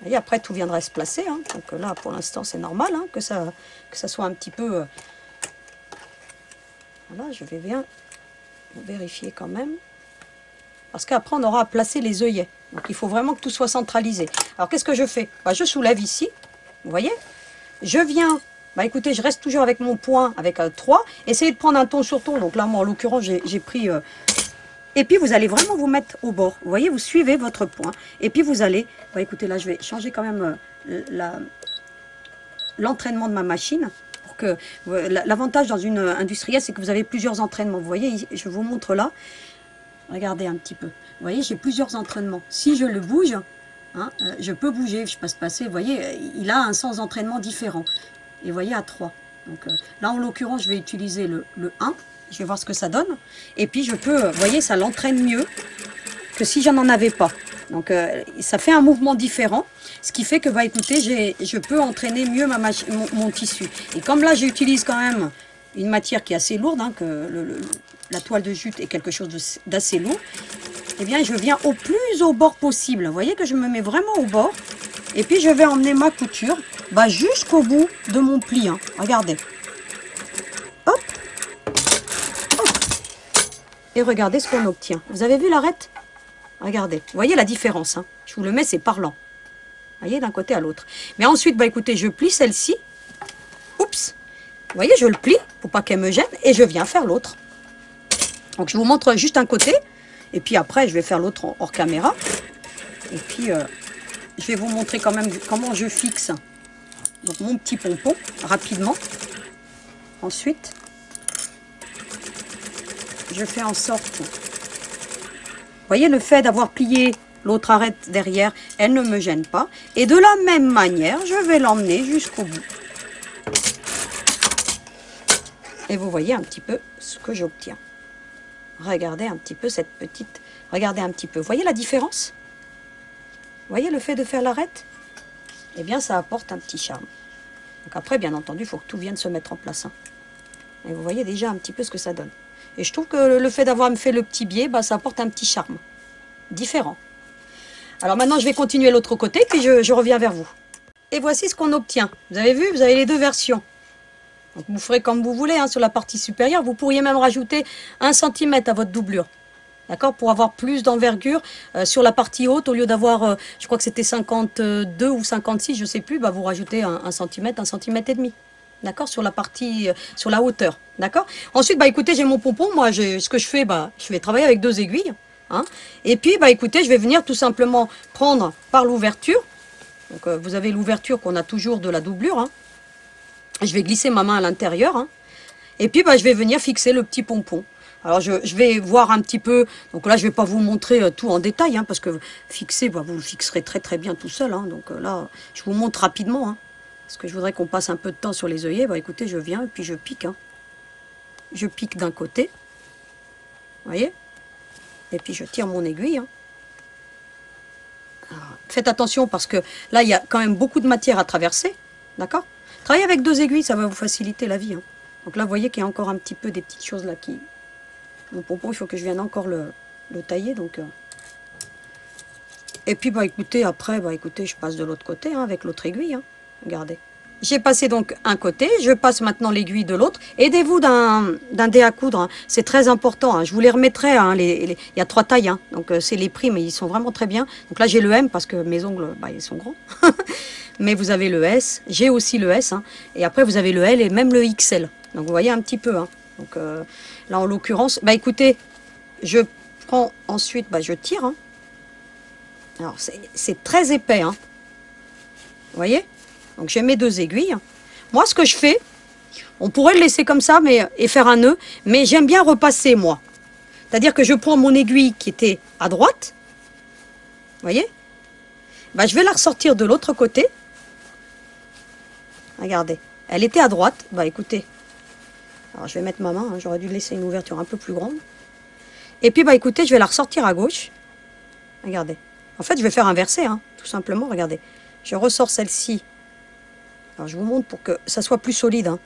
Et après, tout viendrait se placer. Hein. Donc là, pour l'instant, c'est normal hein, que ça soit un petit peu... Voilà, je vais bien vérifier quand même. Parce qu'après, on aura à placer les œillets. Donc, il faut vraiment que tout soit centralisé. Alors, qu'est-ce que je fais? Bah, je soulève ici. Vous voyez? Je viens... Bah, écoutez, je reste toujours avec mon poing, avec 3. Essayez de prendre un ton sur ton. Donc là, moi, en l'occurrence, j'ai pris... Et puis, vous allez vraiment vous mettre au bord. Vous voyez, vous suivez votre point. Et puis, vous allez... Bah, écoutez, là, je vais changer quand même l'entraînement de ma machine. Pour que l'avantage dans une industrielle, c'est que vous avez plusieurs entraînements. Vous voyez, je vous montre là. Regardez un petit peu. Vous voyez, j'ai plusieurs entraînements. Si je le bouge, hein, je peux bouger. Je peux se passer. Vous voyez, il a un sens d'entraînement différent. Et vous voyez, à 3. Donc là, en l'occurrence, je vais utiliser le 1. Je vais voir ce que ça donne. Et puis, je peux, vous voyez, ça l'entraîne mieux que si j'en avais pas. Donc, ça fait un mouvement différent. Ce qui fait que, bah, écoutez, je peux entraîner mieux mon tissu. Et comme là, j'utilise quand même une matière qui est assez lourde, hein, que la toile de jute est quelque chose d'assez lourd, eh bien, je viens au plus au bord possible. Vous voyez que je me mets vraiment au bord. Et puis, je vais emmener ma couture bah, jusqu'au bout de mon pli. Hein. Regardez. Hop. Et regardez ce qu'on obtient. Vous avez vu l'arête? Regardez. Vous voyez la différence. Hein. Je vous le mets, c'est parlant. Vous voyez, d'un côté à l'autre. Mais ensuite, bah, écoutez, je plie celle-ci. Oups. Vous voyez, je le plie pour pas qu'elle me gêne. Et je viens faire l'autre. Donc, je vous montre juste un côté. Et puis après, je vais faire l'autre hors caméra. Et puis, je vais vous montrer quand même comment je fixe donc, mon petit pompon rapidement. Ensuite, je fais en sorte... Vous voyez, le fait d'avoir plié l'autre arête derrière, elle ne me gêne pas. Et de la même manière, je vais l'emmener jusqu'au bout. Et vous voyez un petit peu ce que j'obtiens. Regardez un petit peu cette petite... Regardez un petit peu. Vous voyez la différence? Vous voyez le fait de faire l'arête? Eh bien, ça apporte un petit charme. Donc après, bien entendu, il faut que tout vienne se mettre en place. Hein. Et vous voyez déjà un petit peu ce que ça donne. Et je trouve que le fait d'avoir fait le petit biais, bah, ça apporte un petit charme différent. Alors maintenant, je vais continuer l'autre côté, puis je reviens vers vous. Et voici ce qu'on obtient. Vous avez vu, vous avez les deux versions. Donc vous ferez comme vous voulez, hein, sur la partie supérieure. Vous pourriez même rajouter 1 cm à votre doublure. D'accord, pour avoir plus d'envergure sur la partie haute, au lieu d'avoir, je crois que c'était 52 ou 56, je ne sais plus, bah vous rajoutez 1 cm, 1 cm et demi. D'accord, sur la partie, sur la hauteur. D'accord. Ensuite, bah écoutez, j'ai mon pompon. Moi, ce que je fais, bah, je vais travailler avec 2 aiguilles. Hein, et puis, bah écoutez, je vais venir tout simplement prendre par l'ouverture. Donc, vous avez l'ouverture qu'on a toujours de la doublure. Hein. Je vais glisser ma main à l'intérieur. Hein, et puis, bah, je vais venir fixer le petit pompon. Alors, je vais voir un petit peu. Donc là, je ne vais pas vous montrer tout en détail, hein, parce que fixer, bah, vous le fixerez très très bien tout seul. Hein, donc là, je vous montre rapidement. Hein, parce que je voudrais qu'on passe un peu de temps sur les œillets. Bah, écoutez, je viens et puis je pique. Hein. Je pique d'un côté. Vous voyez? Et puis, je tire mon aiguille. Hein. Alors, faites attention parce que là, il y a quand même beaucoup de matière à traverser. D'accord? Travaillez avec 2 aiguilles, ça va vous faciliter la vie. Hein. Donc là, vous voyez qu'il y a encore un petit peu des petites choses là qui... Mon pompon, il faut que je vienne encore le tailler. Donc, Et puis, bah écoutez, après, bah écoutez, je passe de l'autre côté hein, avec l'autre aiguille. Hein. Regardez. J'ai passé donc un côté, je passe maintenant l'aiguille de l'autre. Aidez-vous d'un dé à coudre, hein. C'est très important. Hein. Je vous les remettrai, hein, il y a 3 tailles, hein. Donc c'est les prix, mais ils sont vraiment très bien. Donc là j'ai le M parce que mes ongles, bah, ils sont grands. Mais vous avez le S, j'ai aussi le S, hein. Et après vous avez le L et même le XL. Donc vous voyez un petit peu. Hein. Donc là en l'occurrence, bah écoutez, je prends ensuite, bah, je tire. Hein. Alors c'est très épais, hein. Vous voyez? Donc j'ai mes 2 aiguilles. Moi ce que je fais, on pourrait le laisser comme ça et faire un nœud, mais j'aime bien repasser moi. C'est-à-dire que je prends mon aiguille qui était à droite, vous voyez, bah, je vais la ressortir de l'autre côté. Regardez, elle était à droite, bah écoutez, alors je vais mettre ma main, hein, j'aurais dû laisser une ouverture un peu plus grande. Et puis bah écoutez, je vais la ressortir à gauche. Regardez, en fait je vais faire inverser, hein, tout simplement, regardez. Je ressors celle-ci. Alors, je vous montre pour que ça soit plus solide. Hein.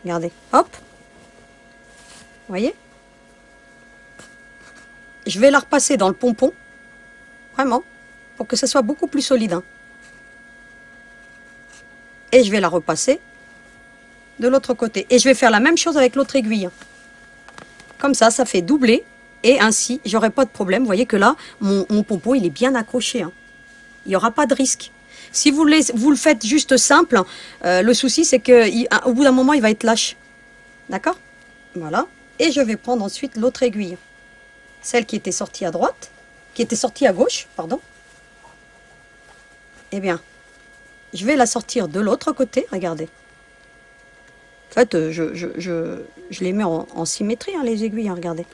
Regardez. Hop. Vous voyez? Je vais la repasser dans le pompon. Vraiment. Pour que ça soit beaucoup plus solide. Hein. Et je vais la repasser de l'autre côté. Et je vais faire la même chose avec l'autre aiguille. Comme ça fait doubler. Et ainsi, j'aurai pas de problème. Vous voyez que là, mon pompon, il est bien accroché. Hein. Il n'y aura pas de risque. Si vous le faites juste simple, le souci c'est qu'au bout d'un moment il va être lâche. D'accord? Voilà. Et je vais prendre ensuite l'autre aiguille. Celle qui était sortie à droite, qui était sortie à gauche, pardon. Eh bien, je vais la sortir de l'autre côté, regardez. En fait, je les mets en symétrie, hein, les aiguilles, hein, regardez.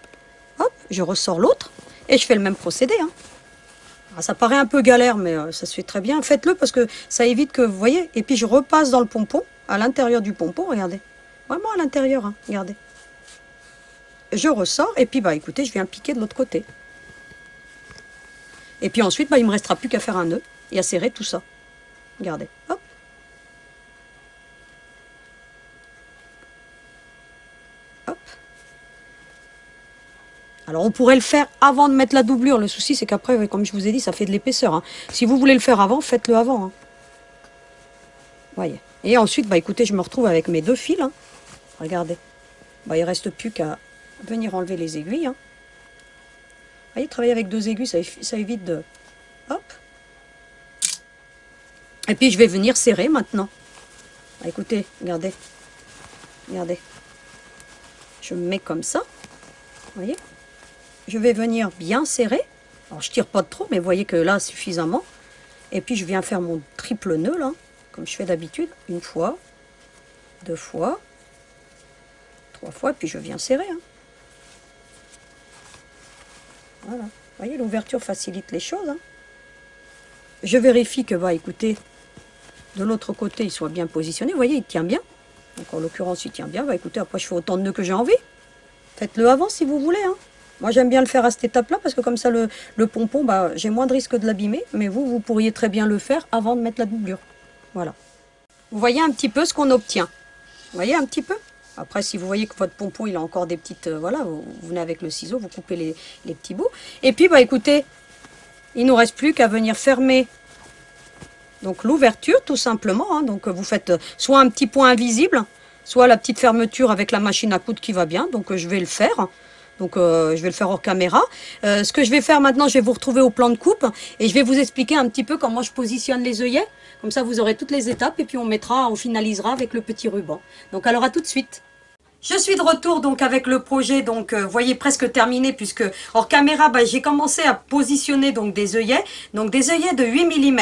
Hop, je ressors l'autre et je fais le même procédé. Hein. Ça paraît un peu galère, mais ça se fait très bien. Faites-le parce que ça évite que, vous voyez, et puis je repasse dans le pompon, à l'intérieur du pompon, regardez. Vraiment à l'intérieur, hein, regardez. Je ressors, et puis, bah écoutez, je viens piquer de l'autre côté. Et puis ensuite, bah, il ne me restera plus qu'à faire un nœud et à serrer tout ça. Regardez, hop. Hop. Alors on pourrait le faire avant de mettre la doublure. Le souci c'est qu'après, comme je vous ai dit, ça fait de l'épaisseur. Hein. Si vous voulez le faire avant, faites-le avant. Hein. Voyez. Et ensuite, bah écoutez, je me retrouve avec mes 2 fils. Hein. Regardez. Bah, il ne reste plus qu'à venir enlever les aiguilles. Hein. Vous voyez, travailler avec 2 aiguilles, ça évite de... Hop. Et puis je vais venir serrer maintenant. Bah, écoutez, regardez. Regardez. Je me mets comme ça. Vous voyez? Je vais venir bien serrer. Alors, je tire pas de trop, mais vous voyez que là, suffisamment. Et puis, je viens faire mon triple nœud, là, comme je fais d'habitude. 1 fois, 2 fois, 3 fois, et puis je viens serrer. Hein. Voilà. Vous voyez, l'ouverture facilite les choses. Hein. Je vérifie que, bah, écoutez, de l'autre côté, il soit bien positionné. Vous voyez, il tient bien. Donc, en l'occurrence, il tient bien. Bah, écoutez, après, je fais autant de nœuds que j'ai envie. Faites-le avant, si vous voulez, hein. Moi, j'aime bien le faire à cette étape-là parce que comme ça, le pompon, bah, j'ai moins de risque de l'abîmer. Mais vous pourriez très bien le faire avant de mettre la doublure. Voilà. Vous voyez un petit peu ce qu'on obtient. Vous voyez un petit peu? Après, si vous voyez que votre pompon, il a encore des petites... voilà, vous venez avec le ciseau, vous coupez les petits bouts. Et puis, bah écoutez, il ne nous reste plus qu'à venir fermer donc l'ouverture, tout simplement. Hein. Donc, vous faites soit un petit point invisible, soit la petite fermeture avec la machine à coudre qui va bien. Donc, je vais le faire. Donc, je vais le faire hors caméra. Ce que je vais faire maintenant, je vais vous retrouver au plan de coupe. Et je vais vous expliquer un petit peu comment je positionne les œillets. Comme ça, vous aurez toutes les étapes. Et puis, on finalisera avec le petit ruban. Donc, alors, à tout de suite. Je suis de retour donc avec le projet, donc vous voyez presque terminé, puisque hors caméra, bah, j'ai commencé à positionner donc des œillets de 8 mm.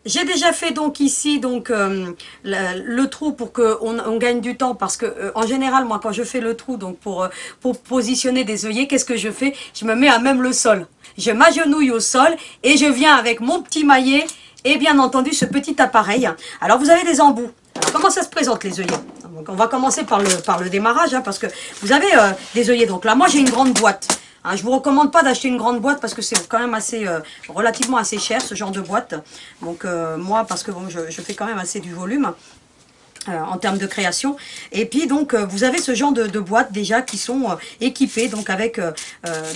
J'ai déjà fait donc ici donc le trou pour que on gagne du temps, parce que en général moi quand je fais le trou donc pour positionner des œillets, qu'est-ce que je fais? Je me mets à même le sol. Je m'agenouille au sol et je viens avec mon petit maillet et bien entendu ce petit appareil. Alors vous avez des embouts. Alors, comment ça se présente les œillets? Donc, on va commencer par le démarrage, hein, parce que vous avez des œillets. Donc là moi j'ai une grande boîte. Hein, je vous recommande pas d'acheter une grande boîte parce que c'est quand même assez relativement assez cher ce genre de boîte. Donc moi, parce que bon, je fais quand même assez du volume en termes de création. Et puis donc vous avez ce genre de boîtes déjà qui sont équipées donc avec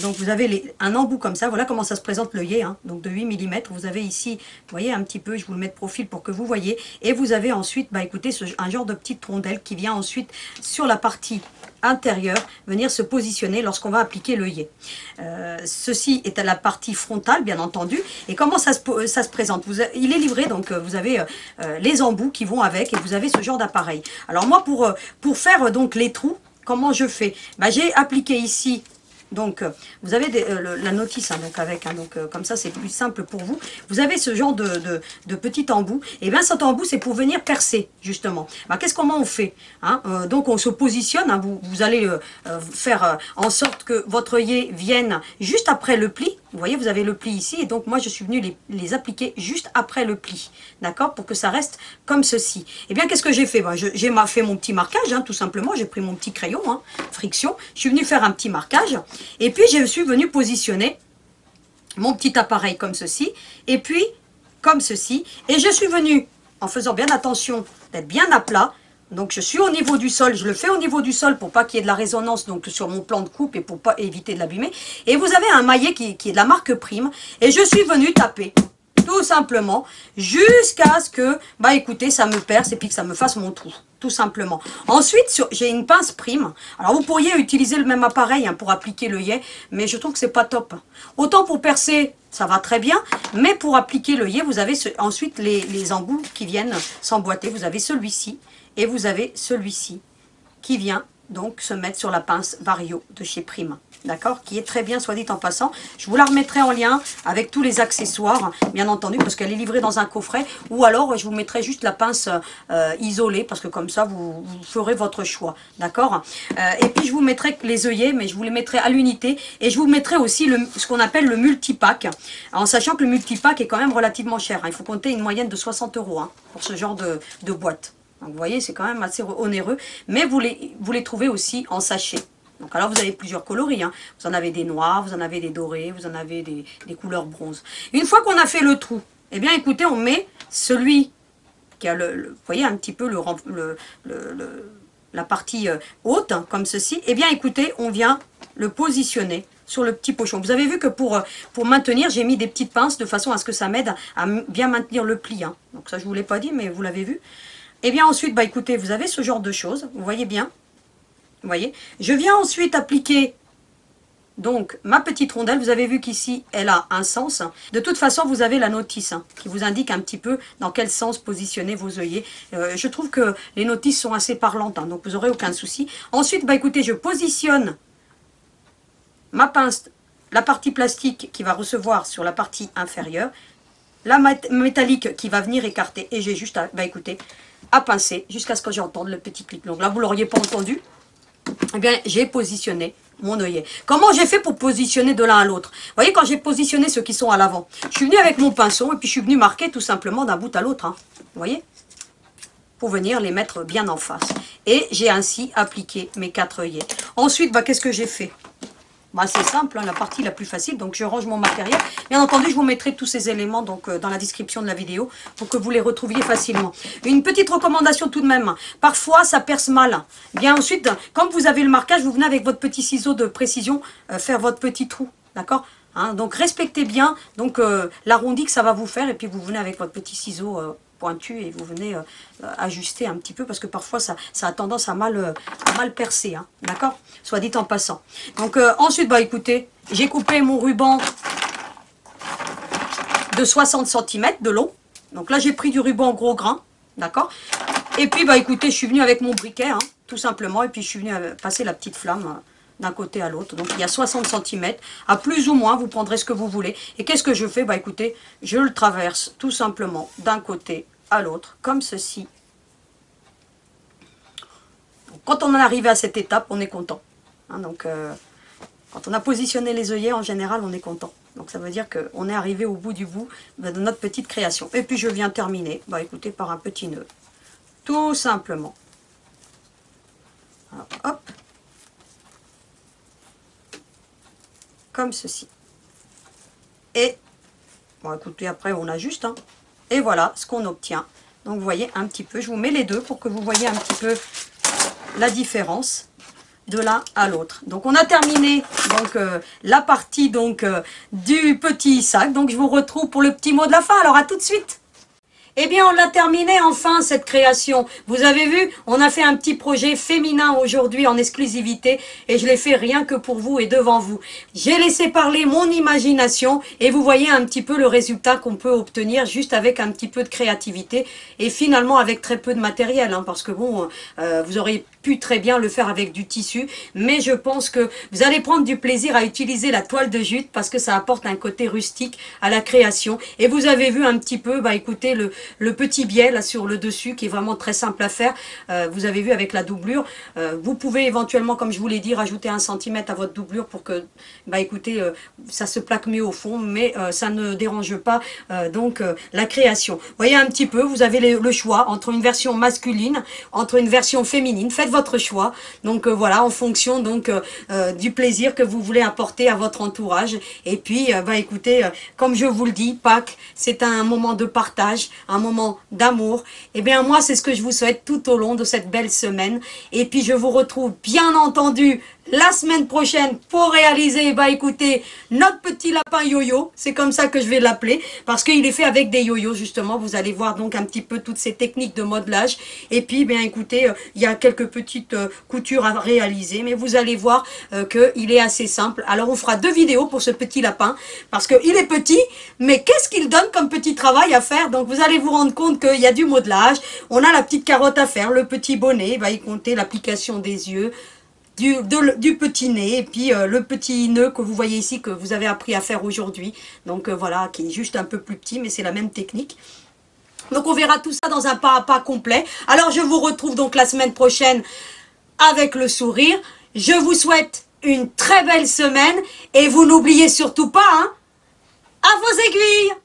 donc vous avez un embout comme ça. Voilà comment ça se présente l'œillet, hein, donc de 8 mm. Vous avez ici, vous voyez un petit peu, je vous le mets de profil pour que vous voyez. Et vous avez ensuite, bah écoutez, un genre de petite rondelle qui vient ensuite sur la partie intérieure venir se positionner lorsqu'on va appliquer l'œillet. Ceci est à la partie frontale bien entendu. Et comment ça se présente? Il est livré, donc vous avez les embouts qui vont avec, et vous avez ce genre d'appareil. Alors moi pour faire donc les trous, comment je fais? Bah, j'ai appliqué ici. Donc, vous avez la notice, hein, donc avec, hein, donc comme ça c'est plus simple pour vous. Vous avez ce genre de petit embout. Et bien cet embout c'est pour venir percer justement. Ben, comment on fait, hein? Donc on se positionne, hein, vous allez faire en sorte que votre œillet vienne juste après le pli. Vous voyez, vous avez le pli ici, et donc moi je suis venue les appliquer juste après le pli, d'accord, pour que ça reste comme ceci. Et bien qu'est-ce que j'ai fait? Ben, j'ai fait mon petit marquage, hein, tout simplement. J'ai pris mon petit crayon, hein, friction. Je suis venue faire un petit marquage. Et puis, je suis venue positionner mon petit appareil comme ceci, et puis comme ceci. Et je suis venue, en faisant bien attention d'être bien à plat. Donc, je suis au niveau du sol. Je le fais au niveau du sol pour pas qu'il y ait de la résonance donc sur mon plan de coupe et pour pas éviter de l'abîmer. Et vous avez un maillet qui est de la marque Prime. Et je suis venue taper, tout simplement, jusqu'à ce que, bah écoutez, ça me perce et puis que ça me fasse mon trou. Tout simplement. Ensuite, j'ai une pince Prime. Alors, vous pourriez utiliser le même appareil, hein, pour appliquer l'œillet, mais je trouve que c'est pas top. Autant pour percer, ça va très bien, mais pour appliquer l'œillet, vous avez ensuite les embouts qui viennent s'emboîter. Vous avez celui-ci et vous avez celui-ci qui vient donc se mettre sur la pince Vario de chez Prime. D'accord, qui est très bien, soit dit en passant. Je vous la remettrai en lien avec tous les accessoires, bien entendu, parce qu'elle est livrée dans un coffret. Ou alors, je vous mettrai juste la pince isolée, parce que comme ça, vous ferez votre choix. D'accord. Et puis, je vous mettrai les œillets, mais je vous les mettrai à l'unité. Et je vous mettrai aussi ce qu'on appelle le multipack. En sachant que le multipack est quand même relativement cher. Hein. Il faut compter une moyenne de 60 € hein, pour ce genre de boîte. Donc, vous voyez, c'est quand même assez onéreux. Mais vous les trouvez aussi en sachet. Donc alors vous avez plusieurs coloris, hein. Vous en avez des noirs, vous en avez des dorés, vous en avez des couleurs bronze. Une fois qu'on a fait le trou, eh bien écoutez, on met celui qui a vous voyez un petit peu la partie haute, hein, comme ceci. Eh bien écoutez, on vient le positionner sur le petit pochon. Vous avez vu que pour maintenir, j'ai mis des petites pinces de façon à ce que ça m'aide à bien maintenir le pli. Hein. Donc ça je ne vous l'ai pas dit, mais vous l'avez vu. Eh bien ensuite, bah écoutez, vous avez ce genre de choses, vous voyez bien. Vous voyez, je viens ensuite appliquer donc ma petite rondelle. Vous avez vu qu'ici elle a un sens. De toute façon vous avez la notice, hein, qui vous indique un petit peu dans quel sens positionner vos œillets. Je trouve que les notices sont assez parlantes, hein, donc vous n'aurez aucun souci. Ensuite bah écoutez, je positionne ma pince, la partie plastique qui va recevoir sur la partie inférieure, la métallique qui va venir écarter, et j'ai juste à, bah écoutez, à pincer jusqu'à ce que j'entende le petit clic. Donc là vous l'auriez pas entendu. Eh bien, j'ai positionné mon œillet. Comment j'ai fait pour positionner de l'un à l'autre? Vous voyez, quand j'ai positionné ceux qui sont à l'avant, je suis venue avec mon pinceau et puis je suis venue marquer tout simplement d'un bout à l'autre. Hein. Vous voyez? Pour venir les mettre bien en face. Et j'ai ainsi appliqué mes 4 œillets. Ensuite, bah, qu'est-ce que j'ai fait? Bah, c'est simple, hein, la partie la plus facile. Donc je range mon matériel. Bien entendu, je vous mettrai tous ces éléments donc, dans la description de la vidéo pour que vous les retrouviez facilement. Une petite recommandation tout de même. Parfois, ça perce mal. Bien ensuite, quand vous avez le marquage, vous venez avec votre petit ciseau de précision faire votre petit trou. D'accord, hein, donc respectez bien donc l'arrondi que ça va vous faire. Et puis vous venez avec votre petit ciseau pointu et vous venez ajuster un petit peu parce que parfois ça a tendance à mal percer, hein, d'accord, soit dit en passant. Donc ensuite, bah écoutez, j'ai coupé mon ruban de 60 cm de long. Donc là j'ai pris du ruban gros grain, d'accord. Et puis bah écoutez, je suis venue avec mon briquet, hein, tout simplement, et puis je suis venue passer la petite flamme d'un côté à l'autre. Donc il y a 60 cm, à plus ou moins, vous prendrez ce que vous voulez. Et qu'est-ce que je fais? Bah écoutez, je le traverse tout simplement d'un côté à l'autre, comme ceci. Donc, quand on en est arrivé à cette étape, on est content. Hein, donc quand on a positionné les œillets, en général, on est content. Donc ça veut dire qu'on est arrivé au bout du bout de notre petite création. Et puis je viens terminer, bah écoutez, par un petit nœud. Tout simplement. Alors, hop. Comme ceci. Et, bon écoutez, après on ajuste, hein. Et voilà ce qu'on obtient. Donc vous voyez un petit peu, je vous mets les deux pour que vous voyez un petit peu la différence de l'un à l'autre. Donc on a terminé donc la partie donc du petit sac. Donc je vous retrouve pour le petit mot de la fin. Alors à tout de suite. Eh bien, on l'a terminé enfin, cette création. Vous avez vu, on a fait un petit projet féminin aujourd'hui en exclusivité et je l'ai fait rien que pour vous et devant vous. J'ai laissé parler mon imagination et vous voyez un petit peu le résultat qu'on peut obtenir juste avec un petit peu de créativité et finalement avec très peu de matériel, hein, parce que bon, vous auriez pu très bien le faire avec du tissu, mais je pense que vous allez prendre du plaisir à utiliser la toile de jute parce que ça apporte un côté rustique à la création. Et vous avez vu un petit peu, bah écoutez, le petit biais là sur le dessus qui est vraiment très simple à faire. Vous avez vu avec la doublure. Vous pouvez éventuellement, comme je vous l'ai dit, rajouter 1 cm à votre doublure pour que, bah écoutez, ça se plaque mieux au fond, mais ça ne dérange pas donc la création. Vous voyez un petit peu, vous avez le choix entre une version masculine, entre une version féminine. Faites votre choix. Donc voilà, en fonction donc du plaisir que vous voulez apporter à votre entourage. Et puis, bah écoutez, comme je vous le dis, Pâques, c'est un moment de partage, un moment d'amour. Et bien moi, c'est ce que je vous souhaite tout au long de cette belle semaine. Et puis je vous retrouve bien entendu la semaine prochaine pour réaliser, bah écoutez, notre petit lapin yo-yo, c'est comme ça que je vais l'appeler, parce qu'il est fait avec des yo-yo justement. Vous allez voir donc un petit peu toutes ces techniques de modelage. Et puis, bien écoutez, il y a quelques petites coutures à réaliser, mais vous allez voir qu'il est assez simple. Alors on fera 2 vidéos pour ce petit lapin, parce qu'il est petit, mais qu'est-ce qu'il donne comme petit travail à faire? Donc vous allez vous rendre compte qu'il y a du modelage, on a la petite carotte à faire, le petit bonnet, va y compter l'application des yeux, du petit nez et puis le petit nœud que vous voyez ici que vous avez appris à faire aujourd'hui. Donc voilà, qui est juste un peu plus petit, mais c'est la même technique. Donc on verra tout ça dans un pas à pas complet. Alors je vous retrouve donc la semaine prochaine avec le sourire. Je vous souhaite une très belle semaine et vous n'oubliez surtout pas, hein, à vos aiguilles!